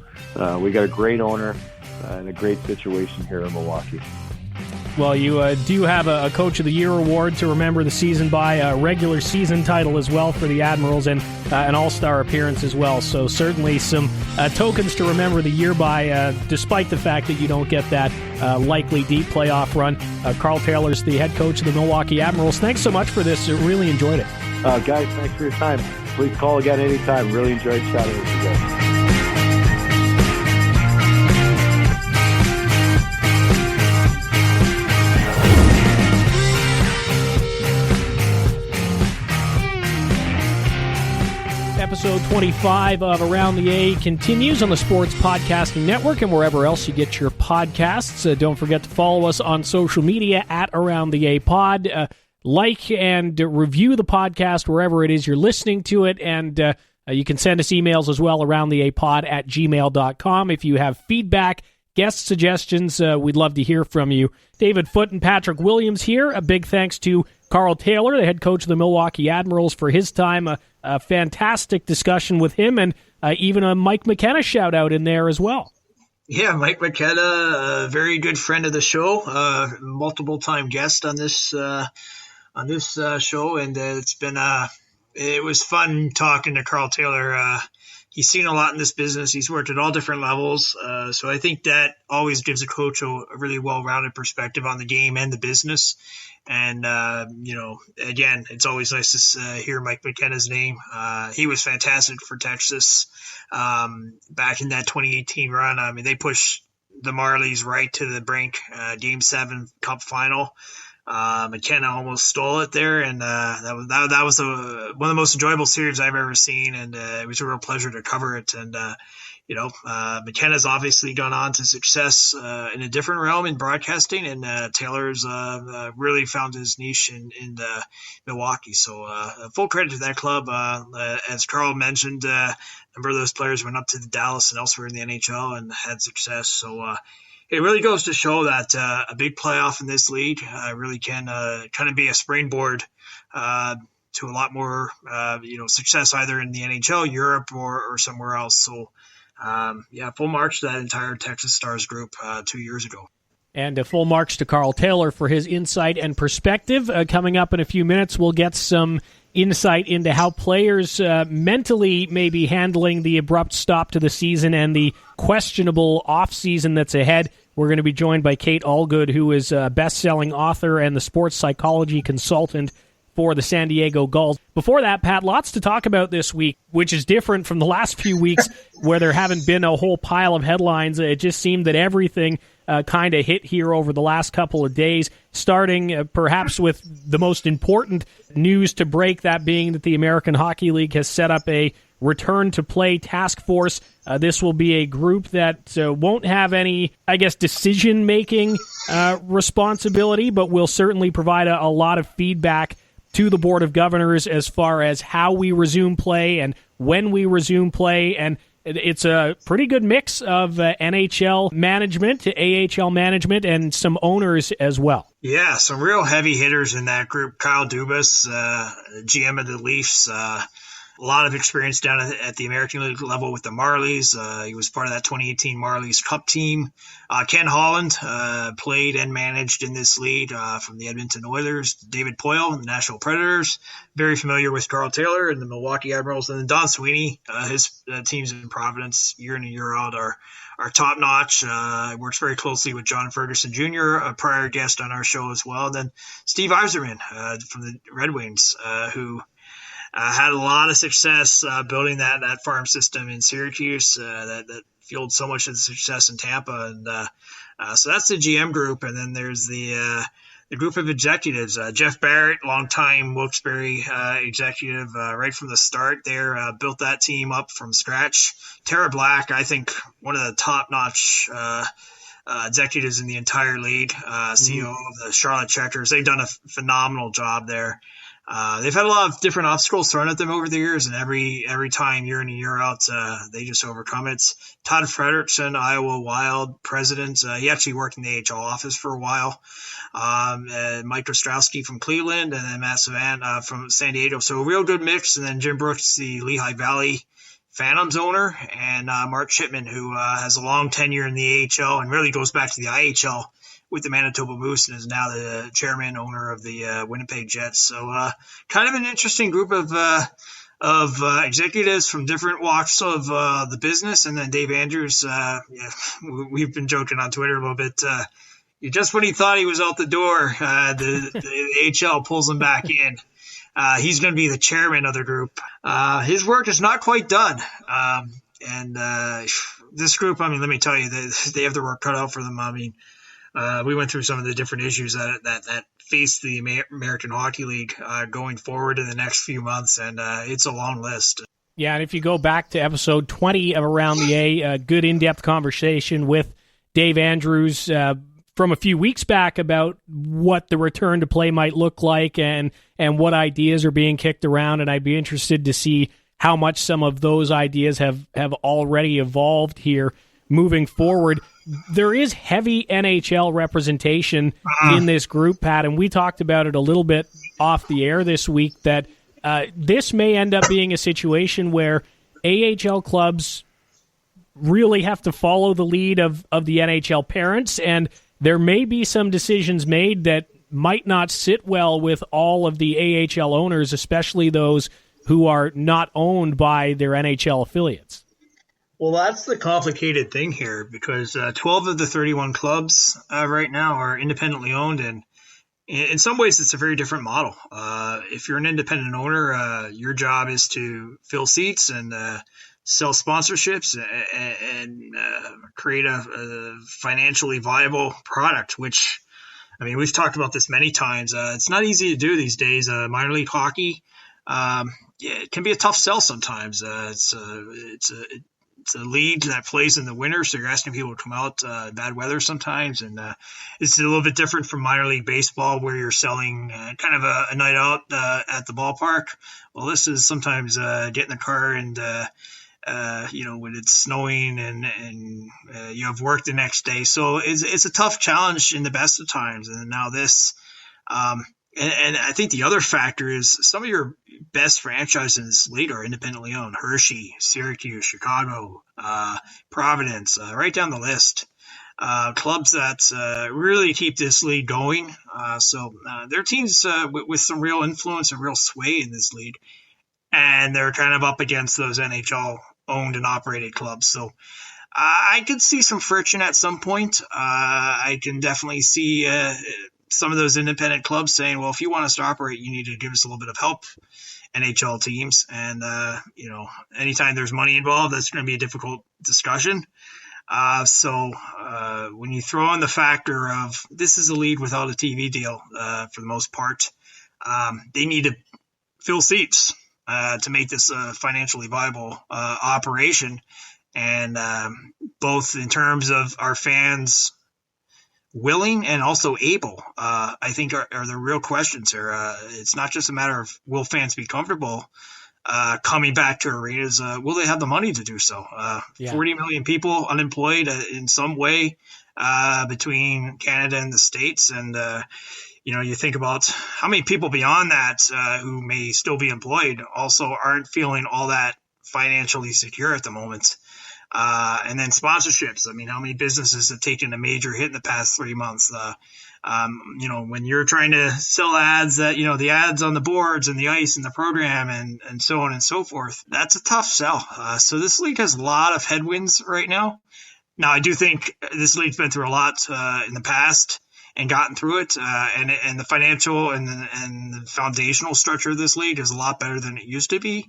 we got a great owner and a great situation here in Milwaukee. Well, you do have a Coach of the Year award to remember the season by, a regular season title as well for the Admirals, and an All-Star appearance as well. So certainly some tokens to remember the year by, despite the fact that you don't get that likely deep playoff run. Karl Taylor's the head coach of the Milwaukee Admirals. Thanks so much for this. I really enjoyed it. Guys, thanks for your time. Please call again anytime. Really enjoyed chatting with you guys. Episode 25 of Around the A continues on the Sports Podcasting Network and wherever else you get your podcasts. Don't forget to follow us on social media at Around the A Pod. Like and review the podcast wherever it is you're listening to it, and you can send us emails as well, aroundtheapod@gmail.com. If you have feedback, guest suggestions, we'd love to hear from you. David Foote and Patrick Williams here. A big thanks to Karl Taylor, the head coach of the Milwaukee Admirals, for his time. A fantastic discussion with him, and even a Mike McKenna shout-out in there as well. Yeah, Mike McKenna, a very good friend of the show, multiple-time guest on this show, and it was fun talking to Karl Taylor. He's seen a lot in this business. He's worked at all different levels. So I think that always gives a coach a really well-rounded perspective on the game and the business. And, again, it's always nice to hear Mike McKenna's name. He was fantastic for Texas back in that 2018 run. I mean, they pushed the Marlies right to the brink, Game 7 Cup final. McKenna almost stole it there, and that was one of the most enjoyable series I've ever seen, and it was a real pleasure to cover it. And McKenna's obviously gone on to success in a different realm in broadcasting, and Taylor's really found his niche in Milwaukee. So full credit to that club. As Karl mentioned, a number of those players went up to the Dallas and elsewhere in the NHL and had success. So it really goes to show that a big playoff in this league really can kind of be a springboard to a lot more success either in the NHL, Europe, or somewhere else. So full marks to that entire Texas Stars group 2 years ago. And full marks to Karl Taylor for his insight and perspective. Coming up in a few minutes, we'll get some insight into how players mentally may be handling the abrupt stop to the season and the questionable off-season that's ahead. We're going to be joined by Kate Allgood, who is a best-selling author and the sports psychology consultant for the San Diego Gulls. Before that, Pat, lots to talk about this week, which is different from the last few weeks where there haven't been a whole pile of headlines. It just seemed that everything kind of hit here over the last couple of days, starting perhaps with the most important news to break, that being that the American Hockey League has set up a return-to-play task force. This will be a group that won't have any, decision-making responsibility, but will certainly provide a lot of feedback to the Board of Governors as far as how we resume play and when we resume play. And it's a pretty good mix of NHL management to AHL management and some owners as well. Yeah, some real heavy hitters in that group. Kyle Dubas, GM of the Leafs, a lot of experience down at the American League level with the Marlies. He was part of that 2018 Marlies Cup team. Ken Holland played and managed in this league from the Edmonton Oilers. David Poile and the Nashville Predators. Very familiar with Karl Taylor and the Milwaukee Admirals. And then Don Sweeney, his teams in Providence year in and year out are top-notch. Works very closely with John Ferguson Jr., a prior guest on our show as well. And then Steve Yzerman from the Red Wings, who had a lot of success building that farm system in Syracuse that fueled so much of the success in Tampa. And so that's the GM group. And then there's the group of executives. Jeff Barrett, longtime Wilkes-Barre executive, right from the start there, built that team up from scratch. Tara Black, I think one of the top-notch executives in the entire league, CEO of the Charlotte Checkers. They've done a phenomenal job there. They've had a lot of different obstacles thrown at them over the years, and every time, year in and year out, they just overcome it. Todd Frederickson, Iowa Wild president. He actually worked in the AHL office for a while. Mike Ostrowski from Cleveland, and then Matt Savant from San Diego. So a real good mix. And then Jim Brooks, the Lehigh Valley Phantoms owner, and Mark Chipman, who has a long tenure in the AHL and really goes back to the IHL with the Manitoba Moose and is now the chairman owner of the Winnipeg Jets. So kind of an interesting group of executives from different walks of the business. And then Dave Andrews, we've been joking on Twitter a little bit. Just when he thought he was out the door, the AHL pulls him back in. He's going to be the chairman of the group. His work is not quite done. And this group, I mean, let me tell you, they have their work cut out for them. I mean, we went through some of the different issues that face the American Hockey League going forward in the next few months, and it's a long list. Yeah, and if you go back to episode 20 of Around the A, a good in-depth conversation with Dave Andrews from a few weeks back about what the return to play might look like and what ideas are being kicked around, and I'd be interested to see how much some of those ideas have already evolved here moving forward. There is heavy NHL representation in this group, Pat, and we talked about it a little bit off the air this week, that this may end up being a situation where AHL clubs really have to follow the lead of the NHL parents, and there may be some decisions made that might not sit well with all of the AHL owners, especially those who are not owned by their NHL affiliates. Well, that's the complicated thing here, because 12 of the 31 clubs right now are independently owned, and in some ways it's a very different model. If you're an independent owner, your job is to fill seats and sell sponsorships and create a financially viable product, which, I mean, we've talked about this many times. It's not easy to do these days. Minor league hockey, it can be a tough sell sometimes. It's a league that plays in the winter, so you're asking people to come out in bad weather sometimes, and it's a little bit different from minor league baseball, where you're selling kind of a night out at the ballpark. Well, this is sometimes get in the car and when it's snowing and you have work the next day, so it's a tough challenge in the best of times. And now this. And I think the other factor is some of your best franchises in this league are independently owned. Hershey, Syracuse, Chicago, Providence, right down the list. Clubs that really keep this league going. So they're teams with some real influence and real sway in this league. And they're kind of up against those NHL-owned and operated clubs. So I could see some friction at some point. I can definitely see some of those independent clubs saying, well, if you want us to operate, you need to give us a little bit of help, NHL teams. And, anytime there's money involved, that's going to be a difficult discussion. So when you throw in the factor of this is a league without a TV deal for the most part, they need to fill seats to make this a financially viable operation. And both in terms of our fans willing and also able, I think are the real questions here. It's not just a matter of will fans be comfortable coming back to arenas. Will they have the money to do so? 40 million people unemployed in some way between Canada and the States. And, you think about how many people beyond that who may still be employed also aren't feeling all that financially secure at the moment. And then sponsorships. I mean, how many businesses have taken a major hit in the past 3 months? When you're trying to sell ads that, the ads on the boards and the ice and the program and so on and so forth, that's a tough sell. So this league has a lot of headwinds right now. Now, I do think this league's been through a lot in the past and gotten through it. And the financial and the foundational structure of this league is a lot better than it used to be.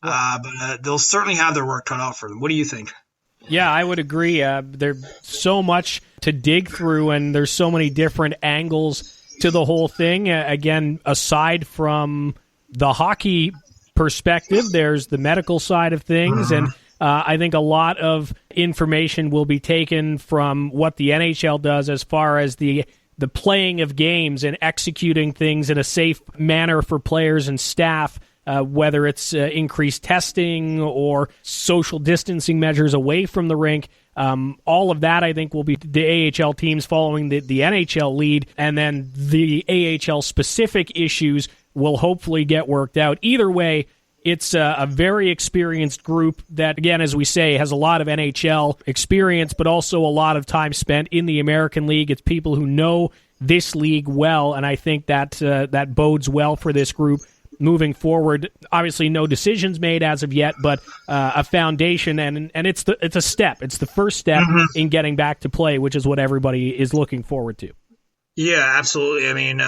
But they'll certainly have their work cut out for them. What do you think? Yeah, I would agree. There's so much to dig through, and there's so many different angles to the whole thing. Again, aside from the hockey perspective, there's the medical side of things, and I think a lot of information will be taken from what the NHL does as far as the playing of games and executing things in a safe manner for players and staff. Whether it's increased testing or social distancing measures away from the rink. All of that, I think, will be the AHL teams following the NHL lead, and then the AHL-specific issues will hopefully get worked out. Either way, it's a very experienced group that, again, as we say, has a lot of NHL experience, but also a lot of time spent in the American League. It's people who know this league well, and I think that bodes well for this group moving forward. Obviously, no decisions made as of yet, but a foundation, and it's a step. It's the first step in getting back to play, which is what everybody is looking forward to. Yeah, absolutely. I mean,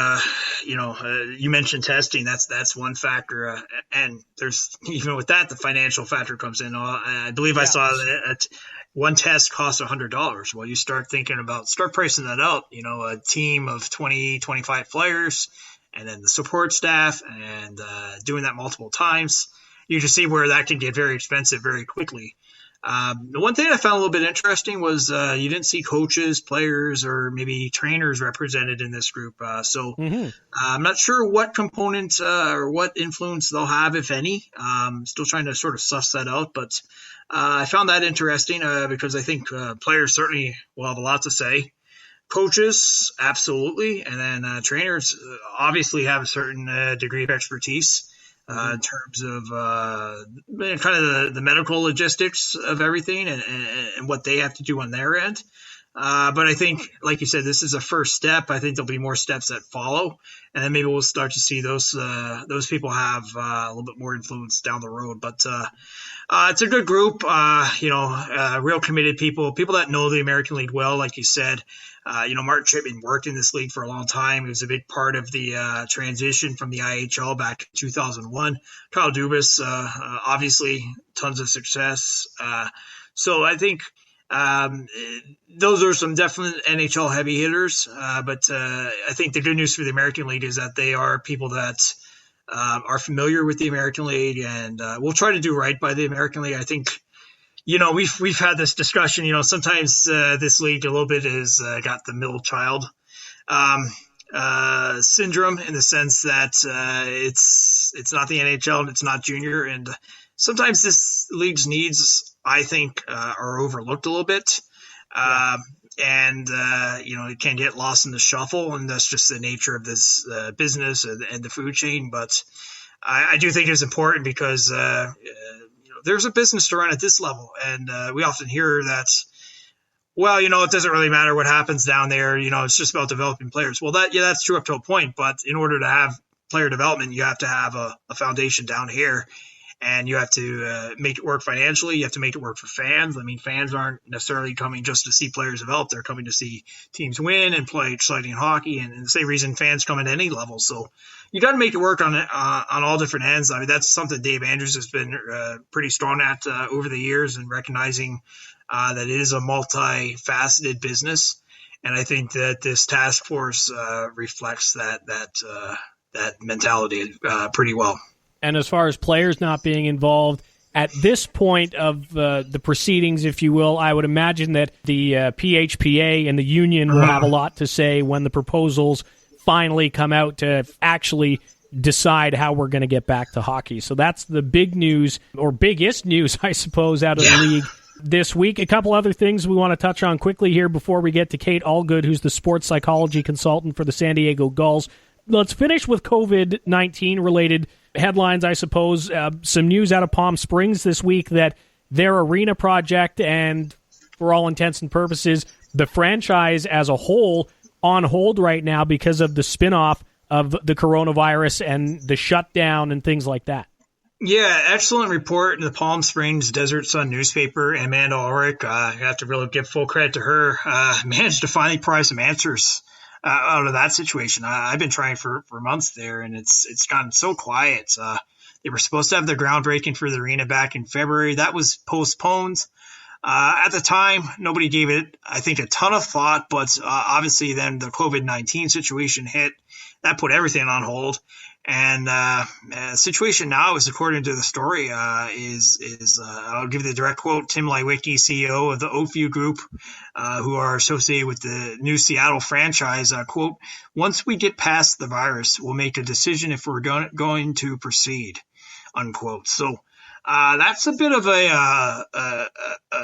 you mentioned testing. That's one factor, and there's even with that, the financial factor comes in. I believe I saw that one test costs $100. Well, you start pricing that out. A team of 20, 25 players. And then the support staff, and doing that multiple times, you just see where that can get very expensive very quickly. The one thing I found a little bit interesting was you didn't see coaches, players, or maybe trainers represented in this group. So I'm not sure what component or what influence they'll have, if any. Still trying to sort of suss that out, but I found that interesting because I think players certainly will have a lot to say. Coaches, absolutely. And then trainers obviously have a certain degree of expertise in terms of kind of the medical logistics of everything and what they have to do on their end. But I think, like you said, this is a first step. I think there'll be more steps that follow. And then maybe we'll start to see those people have a little bit more influence down the road. But it's a good group, real committed people that know the American League well, like you said. Martin Chipman worked in this league for a long time. He was a big part of the transition from the IHL back in 2001. Kyle Dubas, obviously, tons of success. So I think those are some definite NHL heavy hitters. But I think the good news for the American League is that they are people that are familiar with the American League, and we'll try to do right by the American League. I think. We've had this discussion. Sometimes this league a little bit has got the middle child syndrome in the sense that it's not the NHL and it's not junior, and sometimes this league's needs, I think, are overlooked a little bit, and it can get lost in the shuffle, and that's just the nature of this business and the food chain. But I do think it's important because. There's a business to run at this level. And we often hear that, it doesn't really matter what happens down there. It's just about developing players. Well, that's true up to a point. But in order to have player development, you have to have a foundation down here. And you have to make it work financially. You have to make it work for fans. I mean, fans aren't necessarily coming just to see players develop. They're coming to see teams win and play exciting hockey. And the same reason fans come at any level. So you got to make it work on all different ends. I mean, that's something Dave Andrews has been pretty strong at over the years, and recognizing that it is a multifaceted business. And I think that this task force reflects that mentality pretty well. And as far as players not being involved, At this point of the proceedings, if you will, I would imagine that the PHPA and the union will have a lot to say when the proposals finally come out to actually decide how we're going to get back to hockey. So that's the big news, or biggest news, I suppose, out of the league this week. A couple other things we want to touch on quickly here before we get to Kate Allgood, who's the sports psychology consultant for the San Diego Gulls. Let's finish with COVID-19 related headlines, I suppose. Some news out of Palm Springs this week that their arena project and, for all intents and purposes, the franchise as a whole on hold right now because of the spinoff of the coronavirus and the shutdown and things like that. Yeah, excellent report in the Palm Springs Desert Sun newspaper. Amanda Ulrich, I have to really give full credit to her, managed to finally provide some answers out of that situation. I've been trying for months there, and it's gotten so quiet. They were supposed to have the groundbreaking for the arena back in February. That was postponed. At the time, nobody gave it, I think, a ton of thought, but obviously then the COVID-19 situation hit. That put everything on hold. And the situation now is, according to the story, is I'll give you the direct quote, Tim Leiweke, CEO of the Oakview Group, who are associated with the new Seattle franchise, quote, "Once we get past the virus, we'll make a decision if we're going to proceed," unquote. So that's a bit of a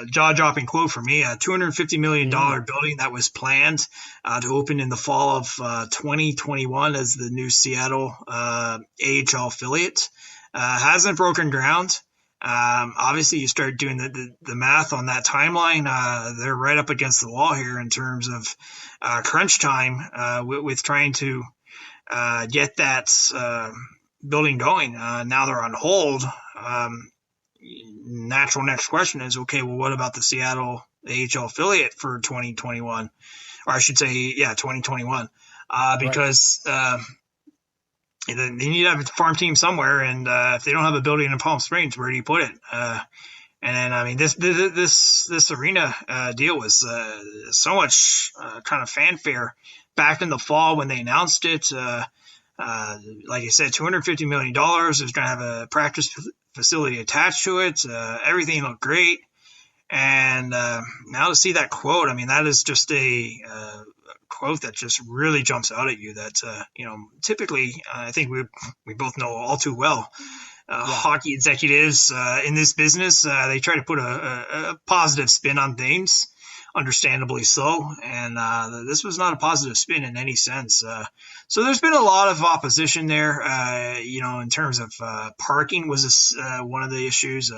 jaw-dropping quote for me. A $250 million building that was planned to open in the fall of 2021 as the new Seattle AHL affiliate hasn't broken ground. Obviously, you start doing the math on that timeline. They're right up against the wall here in terms of crunch time with trying to get that building going. Now they're on hold. Natural next question is, okay, well, what about the Seattle AHL affiliate for 2021? Or I should say, 2021. Because they need to have a farm team somewhere, and if they don't have a building in Palm Springs, where do you put it? And then, I mean, this arena deal was so much kind of fanfare back in the fall when they announced it. Like I said, $250 million. It was going to have a practice facility attached to it. Everything looked great. And now to see that quote, I mean, that is just a quote that just really jumps out at you that, typically, I think we both know all too well, hockey executives in this business, they try to put a positive spin on things, understandably so. And this was not a positive spin in any sense. So there's been a lot of opposition there, in terms of parking was one of the issues.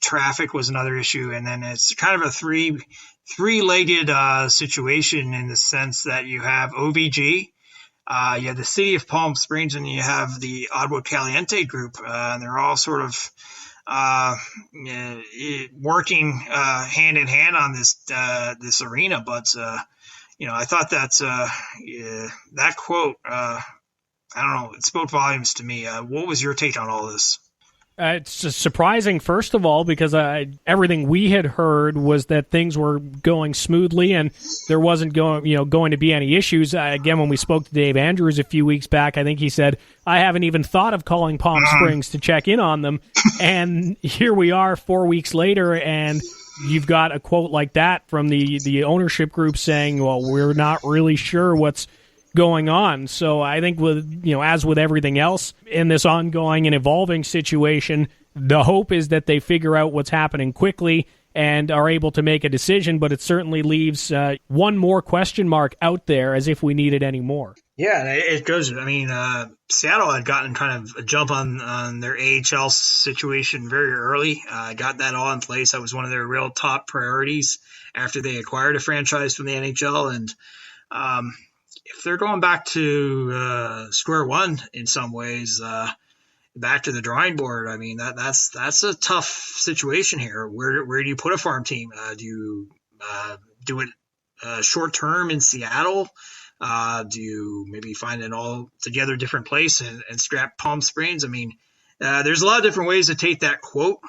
Traffic was another issue. And then it's kind of a three-legged situation in the sense that you have OVG, you have the city of Palm Springs, and you have the Agua Caliente group. And they're all sort of working hand in hand on this arena. But, I thought that quote, I don't know, it spoke volumes to me. What was your take on all this? It's surprising, first of all, because everything we had heard was that things were going smoothly and there wasn't going to be any issues. Again, when we spoke to Dave Andrews a few weeks back, I think he said, I haven't even thought of calling Palm Springs to check in on them. And here we are 4 weeks later, and you've got a quote like that from the ownership group saying, well, we're not really sure what's going on. So I think as with everything else in this ongoing and evolving situation, the hope is that they figure out what's happening quickly and are able to make a decision, but it certainly leaves one more question mark out there as if we needed any more. Yeah, it goes. I mean, Seattle had gotten kind of a jump on their AHL situation very early. Got that all in place. That was one of their real top priorities after they acquired a franchise from the NHL. And if they're going back to square one in some ways, back to the drawing board, I mean, that's a tough situation here. Where do you put a farm team? Do you do it short term in Seattle? Do you maybe find an altogether different place and scrap Palm Springs? I mean, there's a lot of different ways to take that quote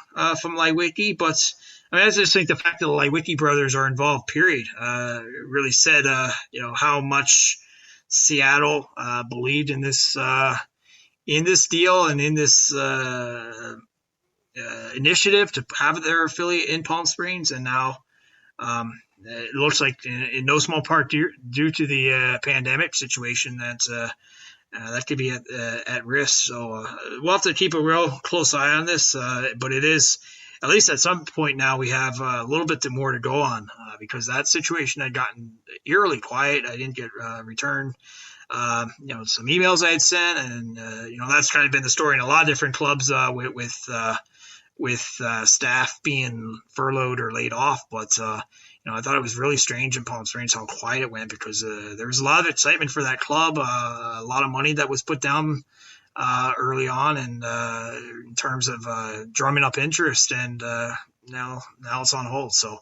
from Leiweke, but I just think the fact that the Leiweke brothers are involved, period, really said, how much Seattle believed in this deal and in this initiative to have their affiliate in Palm Springs, and now it looks like in no small part due to the pandemic situation that could be at risk. So we'll have to keep a real close eye on this, but it is, at least at some point now, we have a little bit more to go on because that situation had gotten eerily quiet. I didn't get return, some emails I had sent, and that's kind of been the story in a lot of different clubs with staff being furloughed or laid off. But I thought it was really strange in Palm Springs how quiet it went because there was a lot of excitement for that club, a lot of money that was put down early on, and in terms of drumming up interest, and now it's on hold. So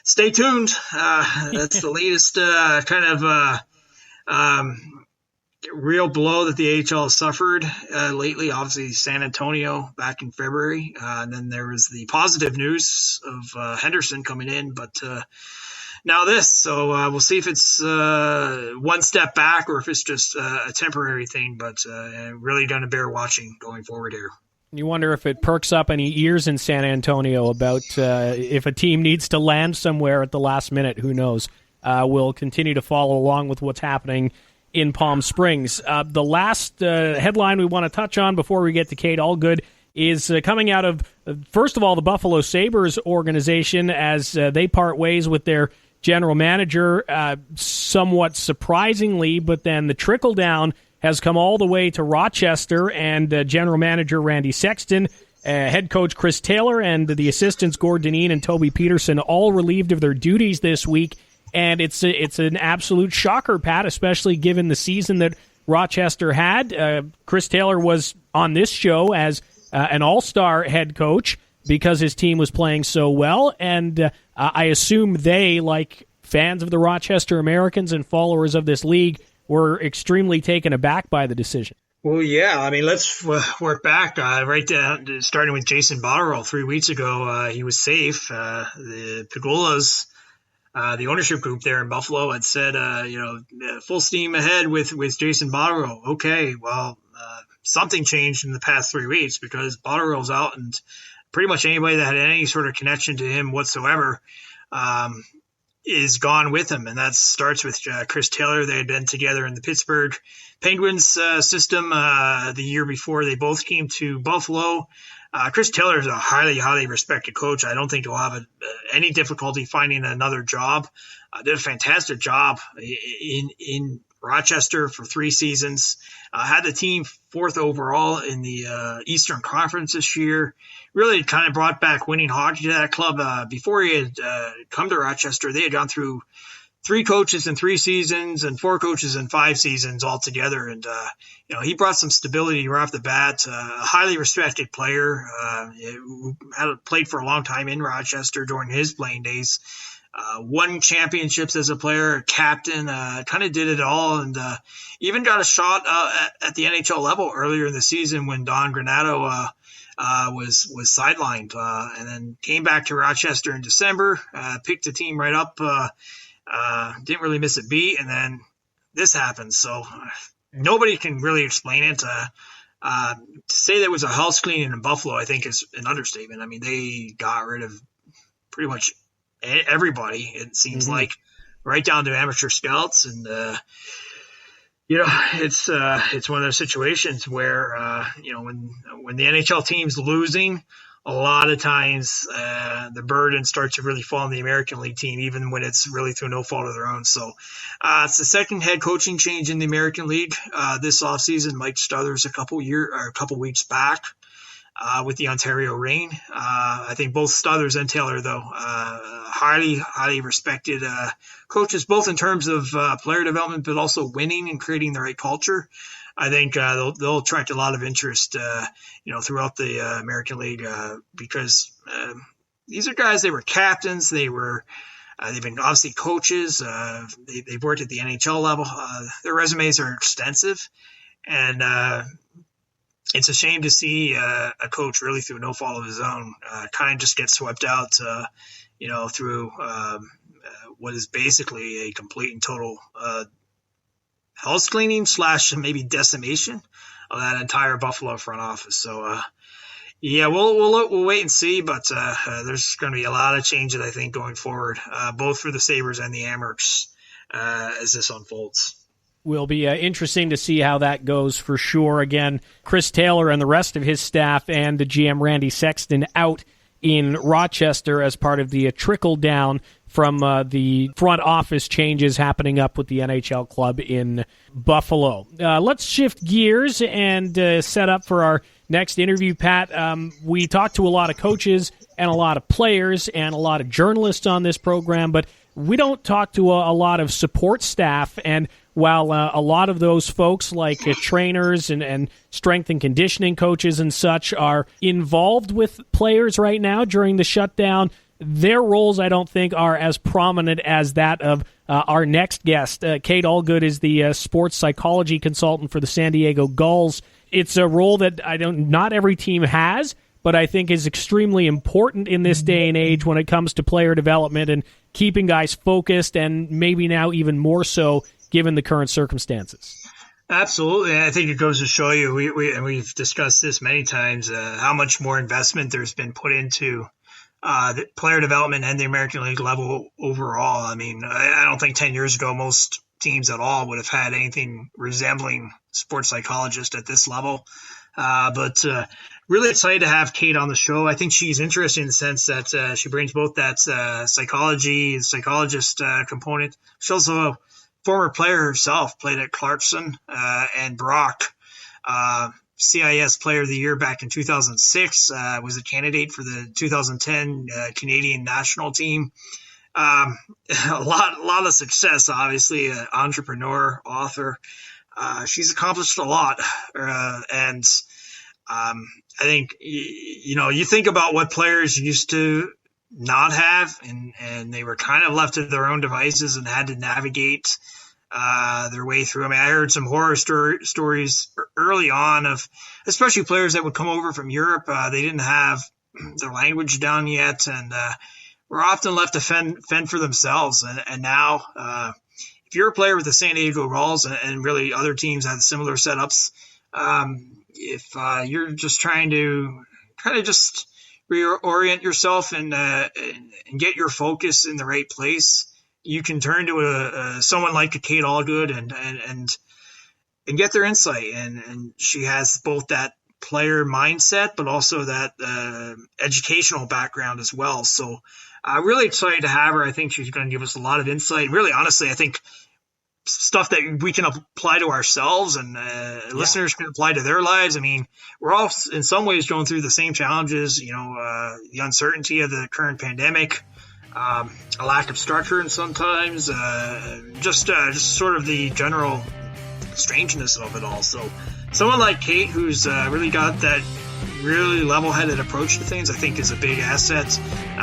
stay tuned. That's the latest kind of real blow that the AHL has suffered lately. Obviously, San Antonio back in February, and then there was the positive news of Henderson coming in, but now this. So we'll see if it's one step back or if it's just a temporary thing, but really going to bear watching going forward here. You wonder if it perks up any ears in San Antonio about if a team needs to land somewhere at the last minute. Who knows? We'll continue to follow along with what's happening in Palm Springs. The last headline we want to touch on before we get to Kate Allgood is coming out of, first of all, the Buffalo Sabres organization as they part ways with their general manager, somewhat surprisingly, but then the trickle-down has come all the way to Rochester, and general manager Randy Sexton, head coach Chris Taylor, and the assistants Gord Dineen and Toby Peterson all relieved of their duties this week. And it's an absolute shocker, Pat, especially given the season that Rochester had. Chris Taylor was on this show as an all-star head coach because his team was playing so well. And I assume they, like fans of the Rochester Americans and followers of this league, were extremely taken aback by the decision. Well, yeah. I mean, let's work back right down, starting with Jason Botterill 3 weeks ago. He was safe. The Pegulas, the ownership group there in Buffalo, had said, full steam ahead with Jason Botterill. Okay, well, something changed in the past 3 weeks because Botterill's out, and pretty much anybody that had any sort of connection to him whatsoever is gone with him. And that starts with Chris Taylor. They had been together in the Pittsburgh Penguins system the year before they both came to Buffalo. Chris Taylor is a highly, highly respected coach. I don't think he'll have any difficulty finding another job. Did a fantastic job in Rochester for 3 seasons. Had the team 4th overall in the Eastern Conference this year. Really kind of brought back winning hockey to that club. Before he had come to Rochester, they had gone through 3 coaches in 3 seasons and 4 coaches in 5 seasons altogether. And, he brought some stability right off the bat. A highly respected player who had played for a long time in Rochester during his playing days. Won championships as a player, a captain, kind of did it all, and even got a shot at the NHL level earlier in the season when Don Granato was sidelined, and then came back to Rochester in December, picked the team right up, didn't really miss a beat, and then this happened. So nobody can really explain it. To say there was a house cleaning in Buffalo, I think, is an understatement. I mean, they got rid of pretty much everybody, it seems like, right down to amateur scouts. And it's one of those situations where when the NHL team's losing, a lot of times the burden starts to really fall on the American League team, even when it's really through no fault of their own. So it's the second head coaching change in the American League this offseason. Mike Stothers a couple weeks back with the Ontario Reign. I think both Stothers and Taylor, though, highly, highly respected coaches, both in terms of player development, but also winning and creating the right culture. I think they'll attract a lot of interest, throughout the American League because these are guys. They were captains. They've been obviously coaches. They've worked at the NHL level. Their resumes are extensive, and it's a shame to see a coach really through no fault of his own kind of just get swept out, through what is basically a complete and total house cleaning / maybe decimation of that entire Buffalo front office. So, Yeah, we'll wait and see, but there's going to be a lot of changes, I think, going forward, both for the Sabres and the Amherst as this unfolds. Will be interesting to see how that goes for sure. Again, Chris Taylor and the rest of his staff and the GM Randy Sexton out in Rochester as part of the trickle down from the front office changes happening up with the NHL club in Buffalo. Let's shift gears and set up for our next interview, Pat. We talked to a lot of coaches and a lot of players and a lot of journalists on this program, but we don't talk to a lot of support staff. And while a lot of those folks like trainers and strength and conditioning coaches and such are involved with players right now during the shutdown, their roles, I don't think, are as prominent as that of our next guest. Kate Allgood is the sports psychology consultant for the San Diego Gulls. It's a role that not every team has, but I think is extremely important in this day and age when it comes to player development and keeping guys focused, and maybe now even more so given the current circumstances. Absolutely. I think it goes to show you, we've discussed this many times, how much more investment there's been put into the player development and the American League level overall. I mean, I don't think 10 years ago most teams at all would have had anything resembling sports psychologist at this level. But really excited to have Kate on the show. I think she's interesting in the sense that she brings both that psychologist component. She's also a former player herself, played at Clarkson and Brock. CIS Player of the Year back in 2006, was a candidate for the 2010 Canadian national team. A lot of success, obviously, entrepreneur, author. She's accomplished a lot. And I think, you think about what players used to not have, and they were kind of left to their own devices and had to navigate their way through. I mean, I heard some horror stories early on of, especially players that would come over from Europe. They didn't have their language down yet, and were often left to fend for themselves. And now, if you're a player with the San Diego Gulls and really other teams have similar setups, if you're just trying to kind of just reorient yourself and get your focus in the right place, you can turn to someone like a Kate Allgood and get their insight. And she has both that player mindset, but also that educational background as well. So really excited to have her. I think she's going to give us a lot of insight. And really, honestly, I think stuff that we can apply to ourselves and listeners can apply to their lives. I mean, we're all in some ways going through the same challenges, the uncertainty of the current pandemic, a lack of structure, and sometimes just sort of the general strangeness of it all. So someone like Kate, who's really got that really level-headed approach to things, I think is a big asset,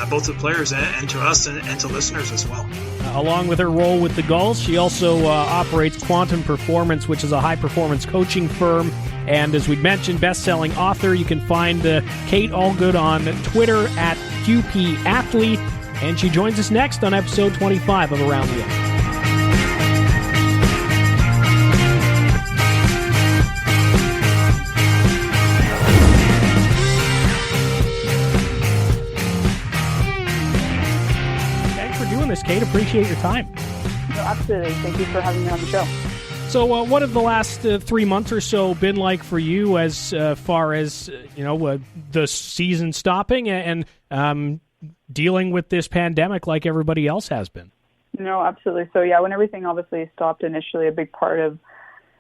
both to players and to us and to listeners as well. Along with her role with the Gulls, she also operates Quantum Performance, which is a high-performance coaching firm. And as we mentioned, best-selling author. You can find Kate Allgood on Twitter at QPathlete. And she joins us next on episode 25 of Around the Ice. Kate, appreciate your time. No, absolutely. Thank you for having me on the show. So what have the last 3 months or so been like for you as far as, the season stopping and dealing with this pandemic like everybody else has been? No, absolutely. So, when everything obviously stopped initially, a big part of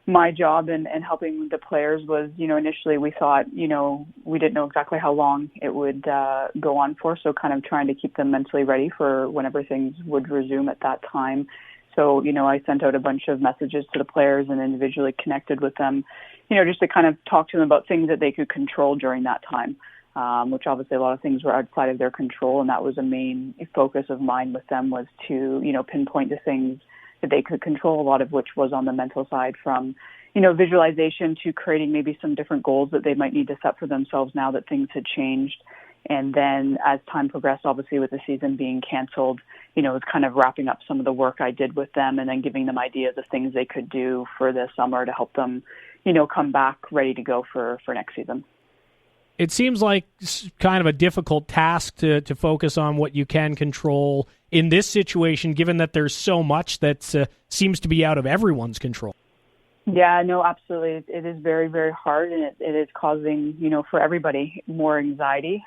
my job and helping the players was, initially we thought, we didn't know exactly how long it would go on for. So kind of trying to keep them mentally ready for whenever things would resume at that time. So, I sent out a bunch of messages to the players and individually connected with them, just to kind of talk to them about things that they could control during that time, which obviously a lot of things were outside of their control. And that was a main focus of mine with them, was to, pinpoint the things that they could control, a lot of which was on the mental side, from, visualization to creating maybe some different goals that they might need to set for themselves now that things had changed. And then as time progressed, obviously with the season being canceled, it was kind of wrapping up some of the work I did with them and then giving them ideas of things they could do for the summer to help them, come back ready to go for next season. It seems like kind of a difficult task to focus on what you can control in this situation, given that there's so much that seems to be out of everyone's control. Yeah, no, absolutely. It is very, very hard, and it is causing, for everybody more anxiety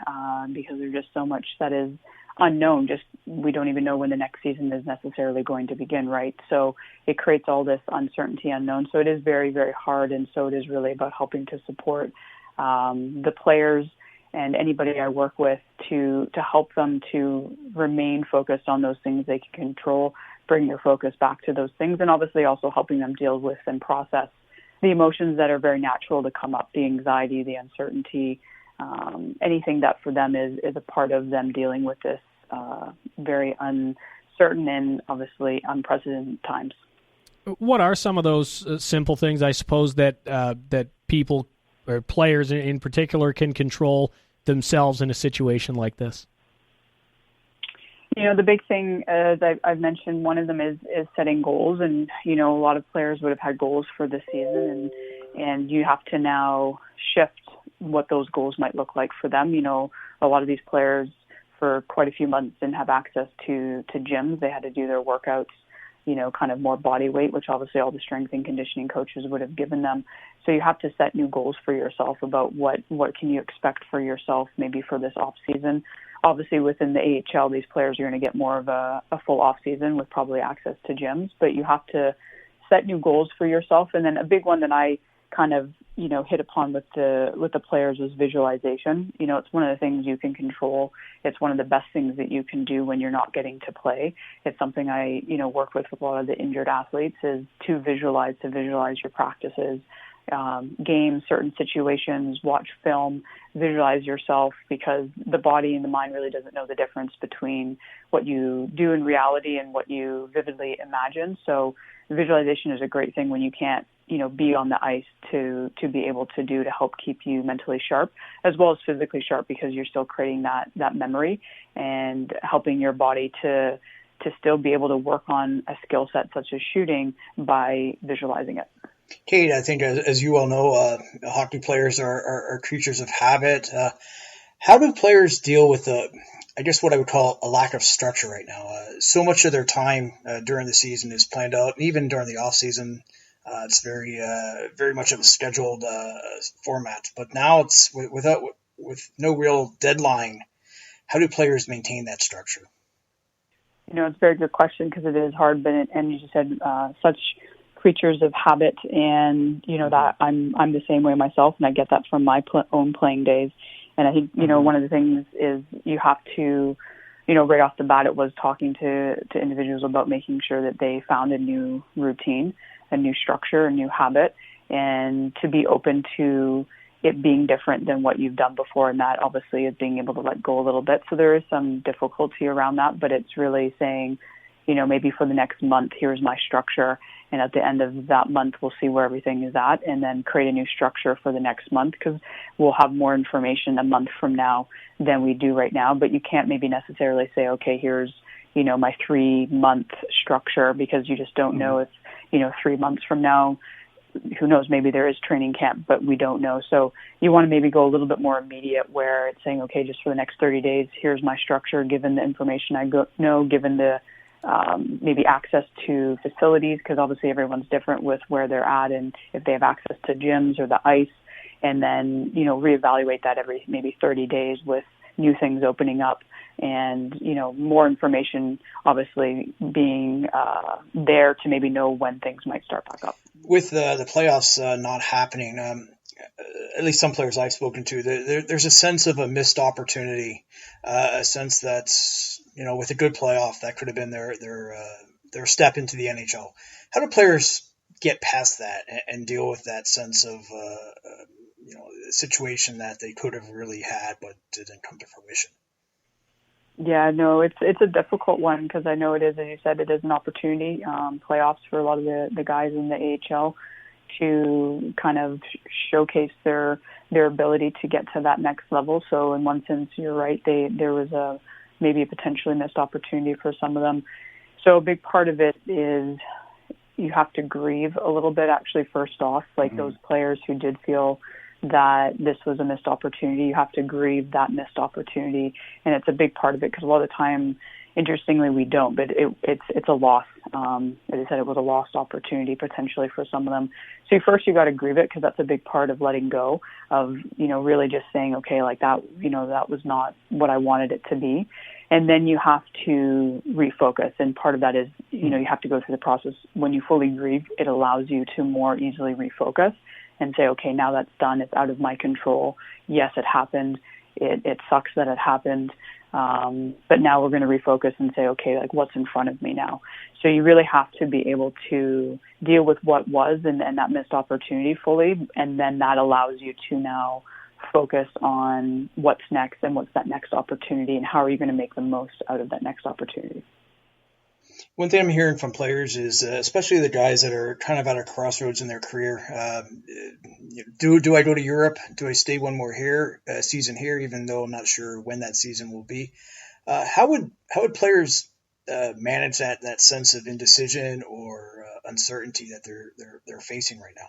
because there's just so much that is unknown. Just we don't even know when the next season is necessarily going to begin, right? So it creates all this uncertainty, unknown. So it is very, very hard, and so it is really about helping to support the players and anybody I work with to help them to remain focused on those things they can control, bring their focus back to those things, and obviously also helping them deal with and process the emotions that are very natural to come up, the anxiety, the uncertainty, anything that for them is a part of them dealing with this very uncertain and obviously unprecedented times. What are some of those simple things, I suppose, that people or players in particular can control themselves in a situation like this? The big thing, as I've mentioned, one of them is setting goals. And, a lot of players would have had goals for this season, and you have to now shift what those goals might look like for them. A lot of these players for quite a few months didn't have access to gyms. They had to do their workouts, kind of more body weight, which obviously all the strength and conditioning coaches would have given them. So you have to set new goals for yourself about what can you expect for yourself maybe for this off season. Obviously within the AHL, these players are going to get more of a full off season with probably access to gyms, but you have to set new goals for yourself. And then a big one that I kind of, hit upon with the players was visualization. It's one of the things you can control. It's one of the best things that you can do when you're not getting to play. It's something I, work with a lot of the injured athletes is to visualize your practices, games, certain situations, watch film, visualize yourself, because the body and the mind really doesn't know the difference between what you do in reality and what you vividly imagine. So visualization is a great thing when you can't, be on the ice to be able to do to help keep you mentally sharp as well as physically sharp, because you're still creating that memory and helping your body to still be able to work on a skill set such as shooting by visualizing it. Kate, I think as you all know, hockey players are creatures of habit. How do players deal with what I would call a lack of structure right now? So much of their time during the season is planned out, even during the off season. It's very much of a scheduled format, but now it's with no real deadline. How do players maintain that structure? It's a very good question, because it is hard, but and you just said such creatures of habit, and that I'm the same way myself, and I get that from my own playing days. And I think one of the things is you have to, right off the bat, it was talking to individuals about making sure that they found a new routine, a new structure, a new habit, and to be open to it being different than what you've done before. And that obviously is being able to let go a little bit. So there is some difficulty around that, but it's really saying, maybe for the next month, here's my structure. And at the end of that month, we'll see where everything is at, and then create a new structure for the next month, because we'll have more information a month from now than we do right now. But you can't maybe necessarily say, okay, here's, my 3-month structure, because you just don't know if, 3 months from now, who knows, maybe there is training camp, but we don't know. So you want to maybe go a little bit more immediate, where it's saying, okay, just for the next 30 days, here's my structure, given the information I know, given the maybe access to facilities, because obviously everyone's different with where they're at and if they have access to gyms or the ice, and then, reevaluate that every maybe 30 days with new things opening up, and, more information obviously being there to maybe know when things might start back up. With the playoffs not happening, at least some players I've spoken to, there's a sense of a missed opportunity, a sense that, with a good playoff, that could have been their step into the NHL. How do players get past that and deal with that sense of, situation that they could have really had but didn't come to fruition? Yeah, no, it's a difficult one, because I know it is, as you said, it is an opportunity, playoffs for a lot of the guys in the AHL to kind of showcase their ability to get to that next level. So in one sense, you're right, there was maybe a potentially missed opportunity for some of them. So a big part of it is you have to grieve a little bit, actually, first off, like those players who did feel that this was a missed opportunity. You have to grieve that missed opportunity, and it's a big part of it because a lot of the time, interestingly, we don't. But it's a loss. As I said, it was a lost opportunity potentially for some of them. So first you got to grieve it because that's a big part of letting go of really just saying, okay, like that that was not what I wanted it to be. And then you have to refocus, and part of that is you have to go through the process. When you fully grieve, it allows you to more easily refocus and say, okay, now that's done. It's out of my control. Yes, it happened. It sucks that it happened. But now we're going to refocus and say, okay, like what's in front of me now? So you really have to be able to deal with what was and that missed opportunity fully. And then that allows you to now focus on what's next and what's that next opportunity and how are you going to make the most out of that next opportunity. One thing I'm hearing from players is, especially the guys that are kind of at a crossroads in their career, do I go to Europe? Do I stay one more season here, even though I'm not sure when that season will be? How would players manage that sense of indecision or uncertainty that they're facing right now?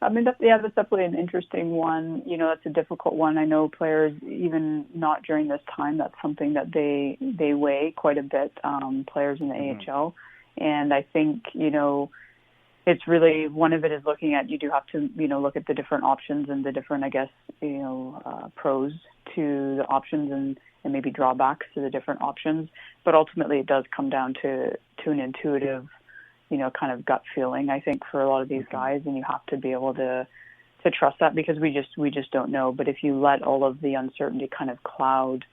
I mean, that's definitely an interesting one. That's a difficult one. I know players, even not during this time, that's something that they weigh quite a bit, players in the AHL. And I think, it's really, one of it is looking at, you do have to, look at the different options and the different, I guess, pros to the options and maybe drawbacks to the different options. But ultimately it does come down to an intuitive, kind of gut feeling, I think, for a lot of these guys, and you have to be able to trust that because we just don't know. But if you let all of the uncertainty kind of cloud,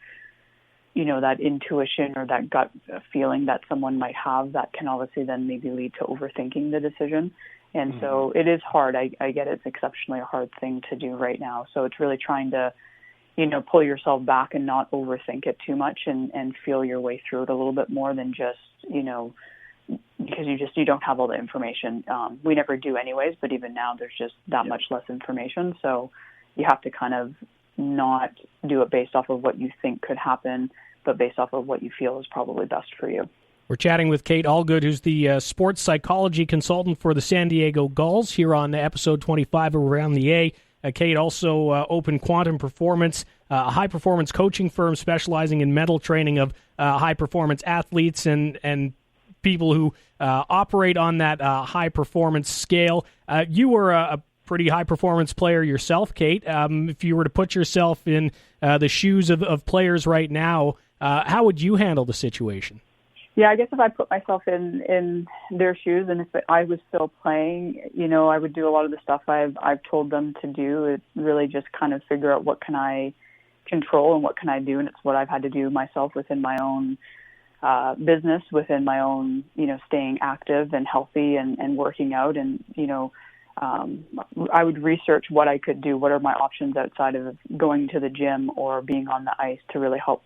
that intuition or that gut feeling that someone might have, that can obviously then maybe lead to overthinking the decision. And so it is hard. I get it's exceptionally a hard thing to do right now. So it's really trying to, pull yourself back and not overthink it too much and feel your way through it a little bit more than just, because you don't have all the information. We never do anyways, but even now there's just that much less information. So you have to kind of not do it based off of what you think could happen, but based off of what you feel is probably best for you. We're chatting with Kate Allgood, who's the sports psychology consultant for the San Diego Gulls here on episode 25 of Around the A. Kate also opened Quantum Performance, a high-performance coaching firm specializing in mental training of high-performance athletes and people who operate on that high-performance scale. You were a pretty high-performance player yourself, Kate. If you were to put yourself in the shoes of players right now, how would you handle the situation? Yeah, I guess if I put myself in their shoes and if I was still playing, I would do a lot of the stuff I've told them to do. It's really just kind of figure out what can I control and what can I do, and it's what I've had to do myself within my own business, within my own, staying active and healthy and working out. And, I would research what I could do. What are my options outside of going to the gym or being on the ice to really help,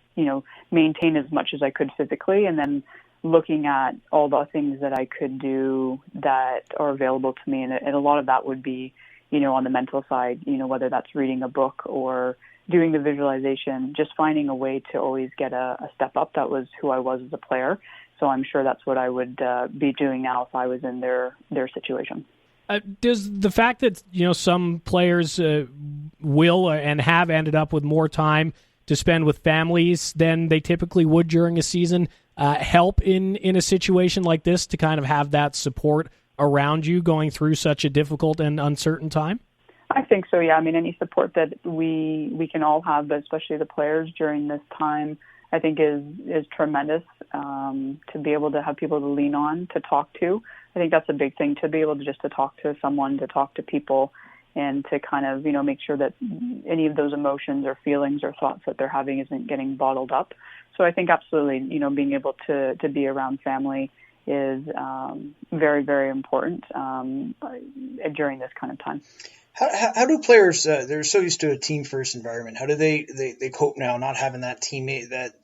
maintain as much as I could physically. And then looking at all the things that I could do that are available to me. And a lot of that would be, on the mental side, whether that's reading a book or doing the visualization, just finding a way to always get a step up. That was who I was as a player. So I'm sure that's what I would be doing now if I was in their situation. Does the fact that, some players will and have ended up with more time to spend with families than they typically would during a season help in a situation like this to kind of have that support around you going through such a difficult and uncertain time? I think so, yeah. I mean, any support that we can all have, but especially the players during this time, I think is tremendous to be able to have people to lean on, to talk to. I think that's a big thing, to be able to just to talk to someone, to talk to people, and to kind of, make sure that any of those emotions or feelings or thoughts that they're having isn't getting bottled up. So I think absolutely, being able to be around family is very, very important during this kind of time. How do players, they're so used to a team-first environment, how do they cope now that having that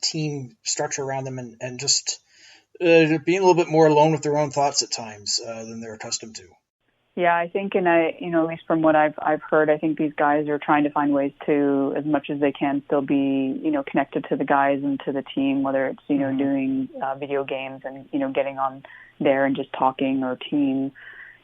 team structure around them and just being a little bit more alone with their own thoughts at times than they're accustomed to? Yeah, I think, at least from what I've heard, I think these guys are trying to find ways to, as much as they can, still be, connected to the guys and to the team, whether it's, doing video games and, getting on there and just talking, or team,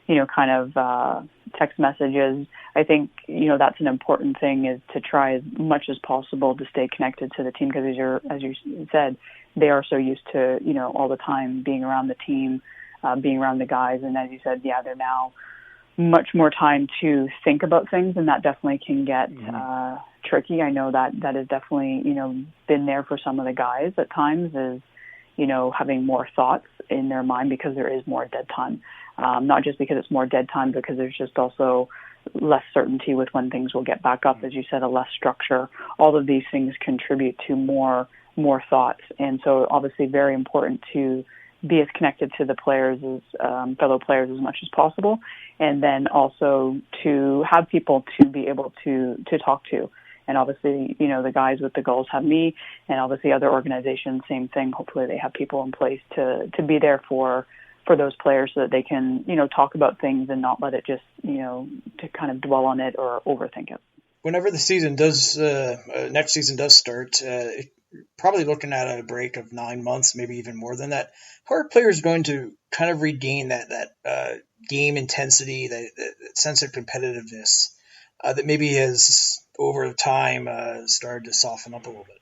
kind of text messages. I think, that's an important thing, is to try as much as possible to stay connected to the team, because as you said, they are so used to, all the time being around the team, being around the guys. And as you said, they're now much more time to think about things, and that definitely can get tricky. I know that has definitely, been there for some of the guys at times, is, having more thoughts in their mind because there is more dead time. Not just because it's more dead time, because there's just also less certainty with when things will get back up. As you said, a less structure. All of these things contribute to more thoughts. And so obviously very important to be as connected to the players, as fellow players, as much as possible. And then also to have people to be able to talk to. And obviously, the guys with the goals have me, and obviously other organizations, same thing. Hopefully they have people in place to be there for those players, so that they can, talk about things and not let it just, to kind of dwell on it or overthink it. Whenever the season does, next season does start, probably looking at a break of 9 months, maybe even more than that. How are players going to kind of regain that game intensity, that sense of competitiveness that maybe has over time started to soften up a little bit?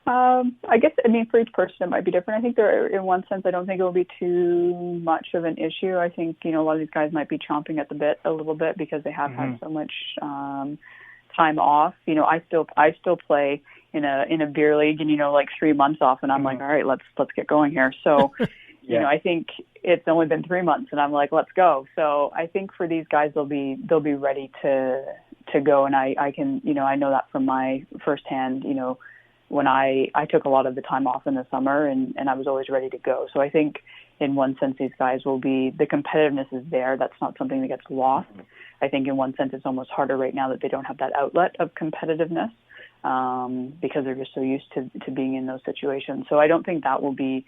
I guess, for each person it might be different. I think in one sense, I don't think it will be too much of an issue. I think, a lot of these guys might be chomping at the bit a little bit because they have had so much time off. I still play in a beer league, and, like 3 months off, and I'm like, all right, let's get going here. So, I think it's only been 3 months, and I'm like, let's go. So I think for these guys, they'll be ready to go. And I can, I know that from my firsthand, when I took a lot of the time off in the summer, and I was always ready to go. So I think in one sense, these guys will be, the competitiveness is there. That's not something that gets lost. I think in one sense, it's almost harder right now that they don't have that outlet of competitiveness, because they're just so used to being in those situations. So I don't think that will be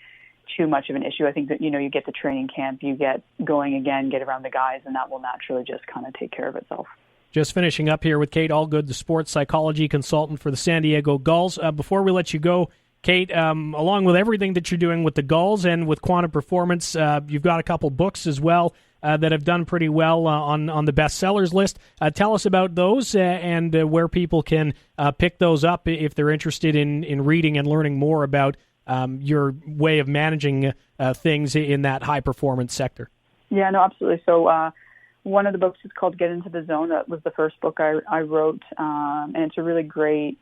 too much of an issue. I think that, you get to training camp, you get going again, get around the guys, and that will naturally just kind of take care of itself. Just finishing up here with Kate Allgood, the sports psychology consultant for the San Diego Gulls. Before we let you go, Kate, along with everything that you're doing with the Gulls and with Quantum Performance, you've got a couple books as well that have done pretty well on the bestsellers list. Tell us about those and where people can pick those up if they're interested in reading and learning more about your way of managing things in that high-performance sector. Yeah, no, absolutely. So one of the books is called Get Into the Zone. That was the first book I wrote, and it's a really great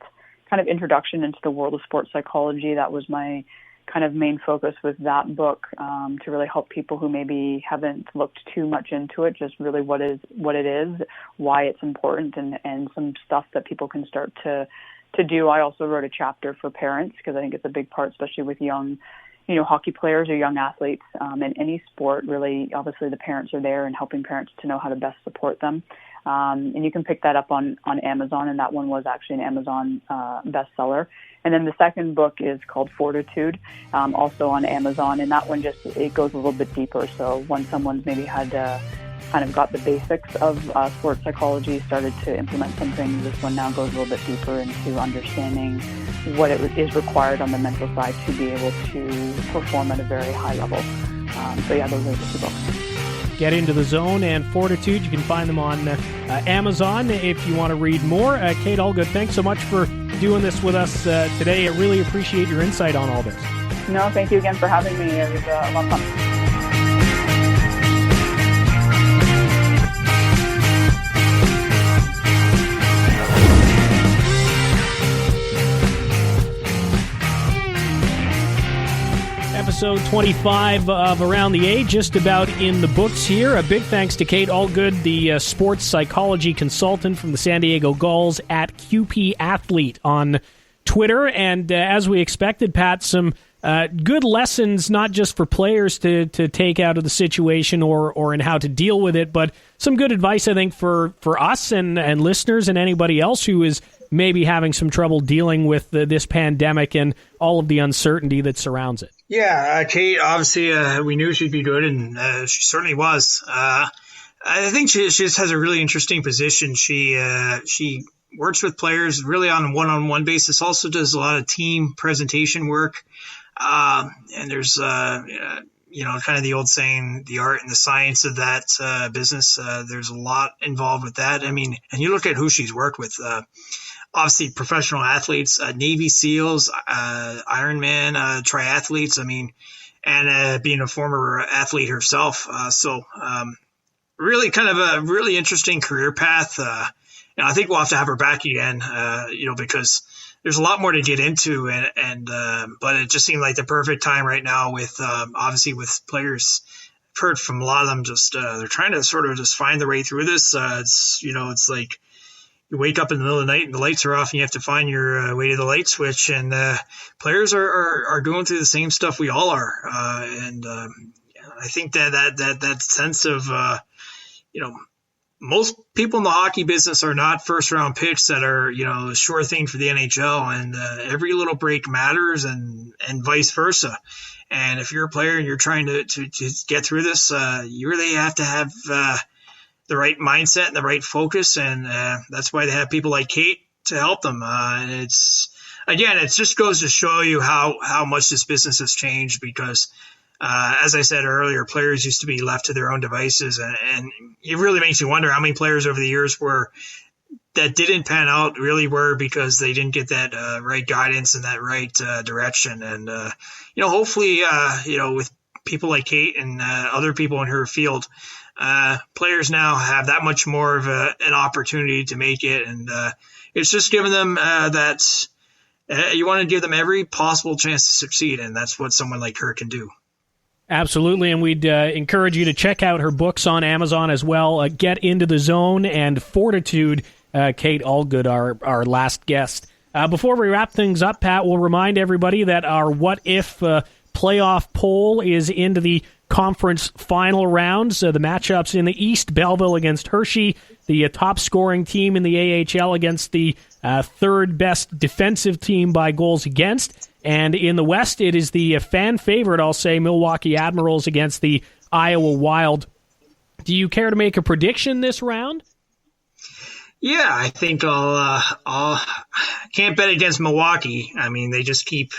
kind of introduction into the world of sports psychology. That was my kind of main focus with that book, to really help people who maybe haven't looked too much into it, just really what it is, why it's important, and some stuff that people can start to do. I also wrote a chapter for parents, because I think it's a big part, especially with young hockey players or young athletes, in any sport. Really, obviously the parents are there, and helping parents to know how to best support them. And you can pick that up on Amazon, and that one was actually an Amazon bestseller. And then the second book is called Fortitude, also on Amazon, and that one it goes a little bit deeper. So when someone's maybe had kind of got the basics of sports psychology, started to implement some things, this one now goes a little bit deeper into understanding what it is required on the mental side to be able to perform at a very high level. So yeah, those are the two books. Get Into the Zone and Fortitude. You can find them on Amazon if you want to read more. Kate Allgood, thanks so much for doing this with us today. I really appreciate your insight on all this. No, thank you again for having me. It was a lot of fun. Episode 25 of Around the A, just about in the books here. A big thanks to Kate Allgood, the sports psychology consultant from the San Diego Gulls, at QP Athlete on Twitter. And as we expected, Pat, some good lessons, not just for players to take out of the situation or in how to deal with it, but some good advice, I think, for us and listeners and anybody else who is maybe having some trouble dealing with this pandemic and all of the uncertainty that surrounds it. Yeah, Kate, obviously, we knew she'd be good, and she certainly was. I think she just has a really interesting position. She works with players really on a one-on-one basis, also does a lot of team presentation work. And there's, kind of the old saying, the art and the science of that business. There's a lot involved with that. I mean, and you look at who she's worked with. Obviously, professional athletes, Navy SEALs, Ironman triathletes. I mean, and being a former athlete herself. Really kind of a really interesting career path. I think we'll have to have her back again, because there's a lot more to get into, but it just seemed like the perfect time right now with obviously with players. I've heard from a lot of them just they're trying to sort of just find their way through this. It's like you wake up in the middle of the night and the lights are off and you have to find your way to the light switch, and players are going through the same stuff we all are. I think that sense of, most people in the hockey business are not first round picks that are, a sure thing for the NHL, and every little break matters, and vice versa. And if you're a player and you're trying to get through this, you really have to have the right mindset and the right focus. And that's why they have people like Kate to help them. And it just goes to show you how much this business has changed, because as I said earlier, players used to be left to their own devices, and it really makes you wonder how many players over the years that didn't pan out really were because they didn't get that right guidance and that right direction. And hopefully, with people like Kate and other people in her field, players now have that much more of an opportunity to make it, and it's just giving them that you want to give them every possible chance to succeed, and that's what someone like her can do. Absolutely, and we'd encourage you to check out her books on Amazon as well. Get Into the Zone and Fortitude. Kate Allgood, our last guest. Before we wrap things up, Pat, we'll remind everybody that our What If playoff poll is into the conference final rounds. The matchups in the East, Belleville against Hershey, the top scoring team in the AHL against the third best defensive team by goals against. And in the West, it is the fan favorite, I'll say, Milwaukee Admirals against the Iowa Wild. Do you care to make a prediction this round? Yeah, I think I'll can't bet against Milwaukee. I mean, they just keep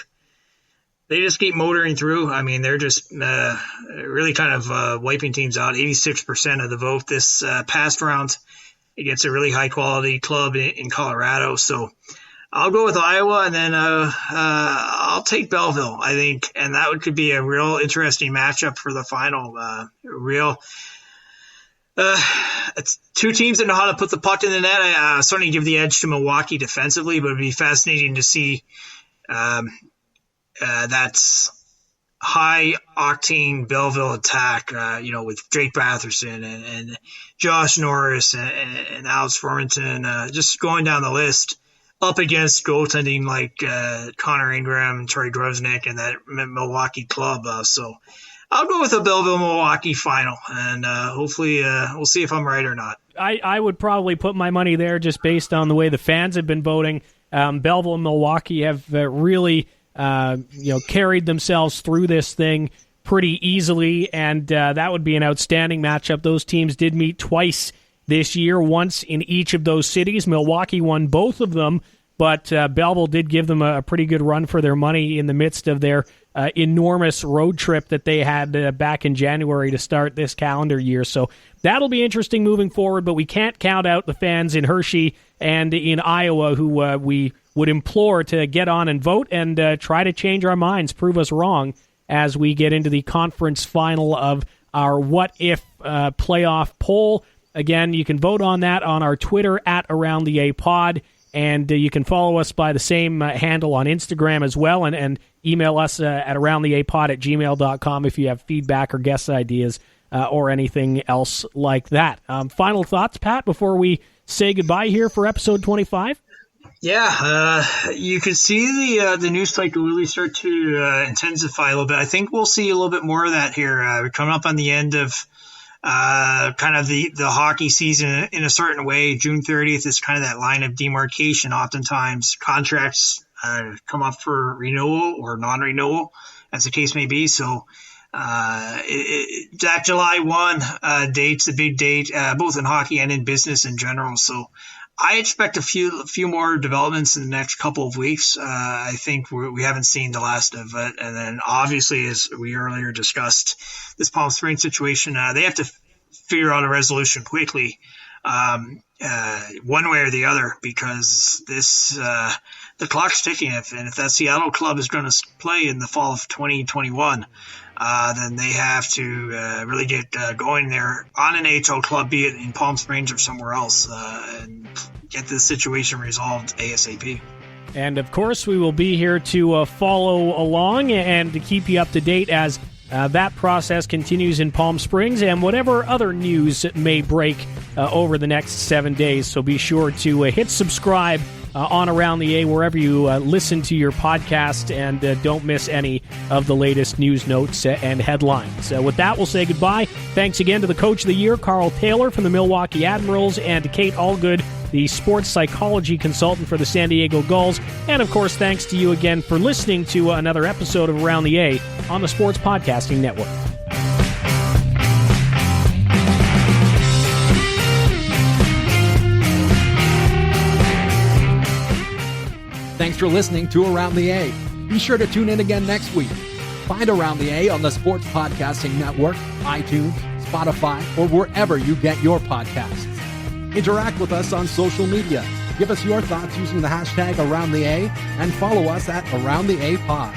motoring through. I mean, they're just really kind of wiping teams out. 86% of the vote this past round against a really high quality club in Colorado. So I'll go with Iowa, and then I'll take Belleville, I think, and that could be a real interesting matchup for the final. It's two teams that know how to put the puck in the net. I certainly give the edge to Milwaukee defensively, but it'd be fascinating to see that high-octane Belleville attack, with Drake Batherson and Josh Norris and Alex Formanton, just going down the list, up against goaltending like Connor Ingram, Troy Grosnick, and that Milwaukee club. So I'll go with a Belleville-Milwaukee final, and hopefully we'll see if I'm right or not. I would probably put my money there just based on the way the fans have been voting. Belleville and Milwaukee have really carried themselves through this thing pretty easily, and that would be an outstanding matchup. Those teams did meet twice this year, once in each of those cities. Milwaukee won both of them, but Belleville did give them a pretty good run for their money in the midst of their enormous road trip that they had back in January to start this calendar year. So that'll be interesting moving forward, but we can't count out the fans in Hershey and in Iowa who we would implore to get on and vote and try to change our minds, prove us wrong as we get into the conference final of our What If playoff poll. Again, you can vote on that on our Twitter at AroundTheAPod, and you can follow us by the same handle on Instagram as well, and email us at aroundtheapod@gmail.com if you have feedback or guest ideas or anything else like that. Final thoughts, Pat, before we say goodbye here for episode 25? Yeah, you can see the news cycle really start to intensify a little bit. I think we'll see a little bit more of that here. We're coming up on the end of kind of the hockey season in a certain way. June 30th is kind of that line of demarcation. Oftentimes contracts come up for renewal or non-renewal, as the case may be. So that July 1 date's a big date, both in hockey and in business in general. So I expect a few more developments in the next couple of weeks. I think we haven't seen the last of it. And then obviously, as we earlier discussed, this Palm Springs situation, they have to figure out a resolution quickly, one way or the other, because the clock's ticking. And if that Seattle club is going to play in the fall of 2021, then they have to really get going there on an AHL club, be it in Palm Springs or somewhere else, and get this situation resolved ASAP. And, of course, we will be here to follow along and to keep you up to date as that process continues in Palm Springs and whatever other news may break over the next 7 days. So be sure to hit subscribe on Around the A wherever you listen to your podcast, and don't miss any of the latest news notes and headlines. With that, we'll say goodbye. Thanks again to the Coach of the Year, Karl Taylor from the Milwaukee Admirals, and to Kate Allgood, the sports psychology consultant for the San Diego Gulls. And, of course, thanks to you again for listening to another episode of Around the A on the Sports Podcasting Network. Thanks for listening to Around the A. Be sure to tune in again next week. Find Around the A on the Sports Podcasting Network, iTunes, Spotify, or wherever you get your podcasts. Interact with us on social media. Give us your thoughts using the hashtag Around the A and follow us at Around the A Pod.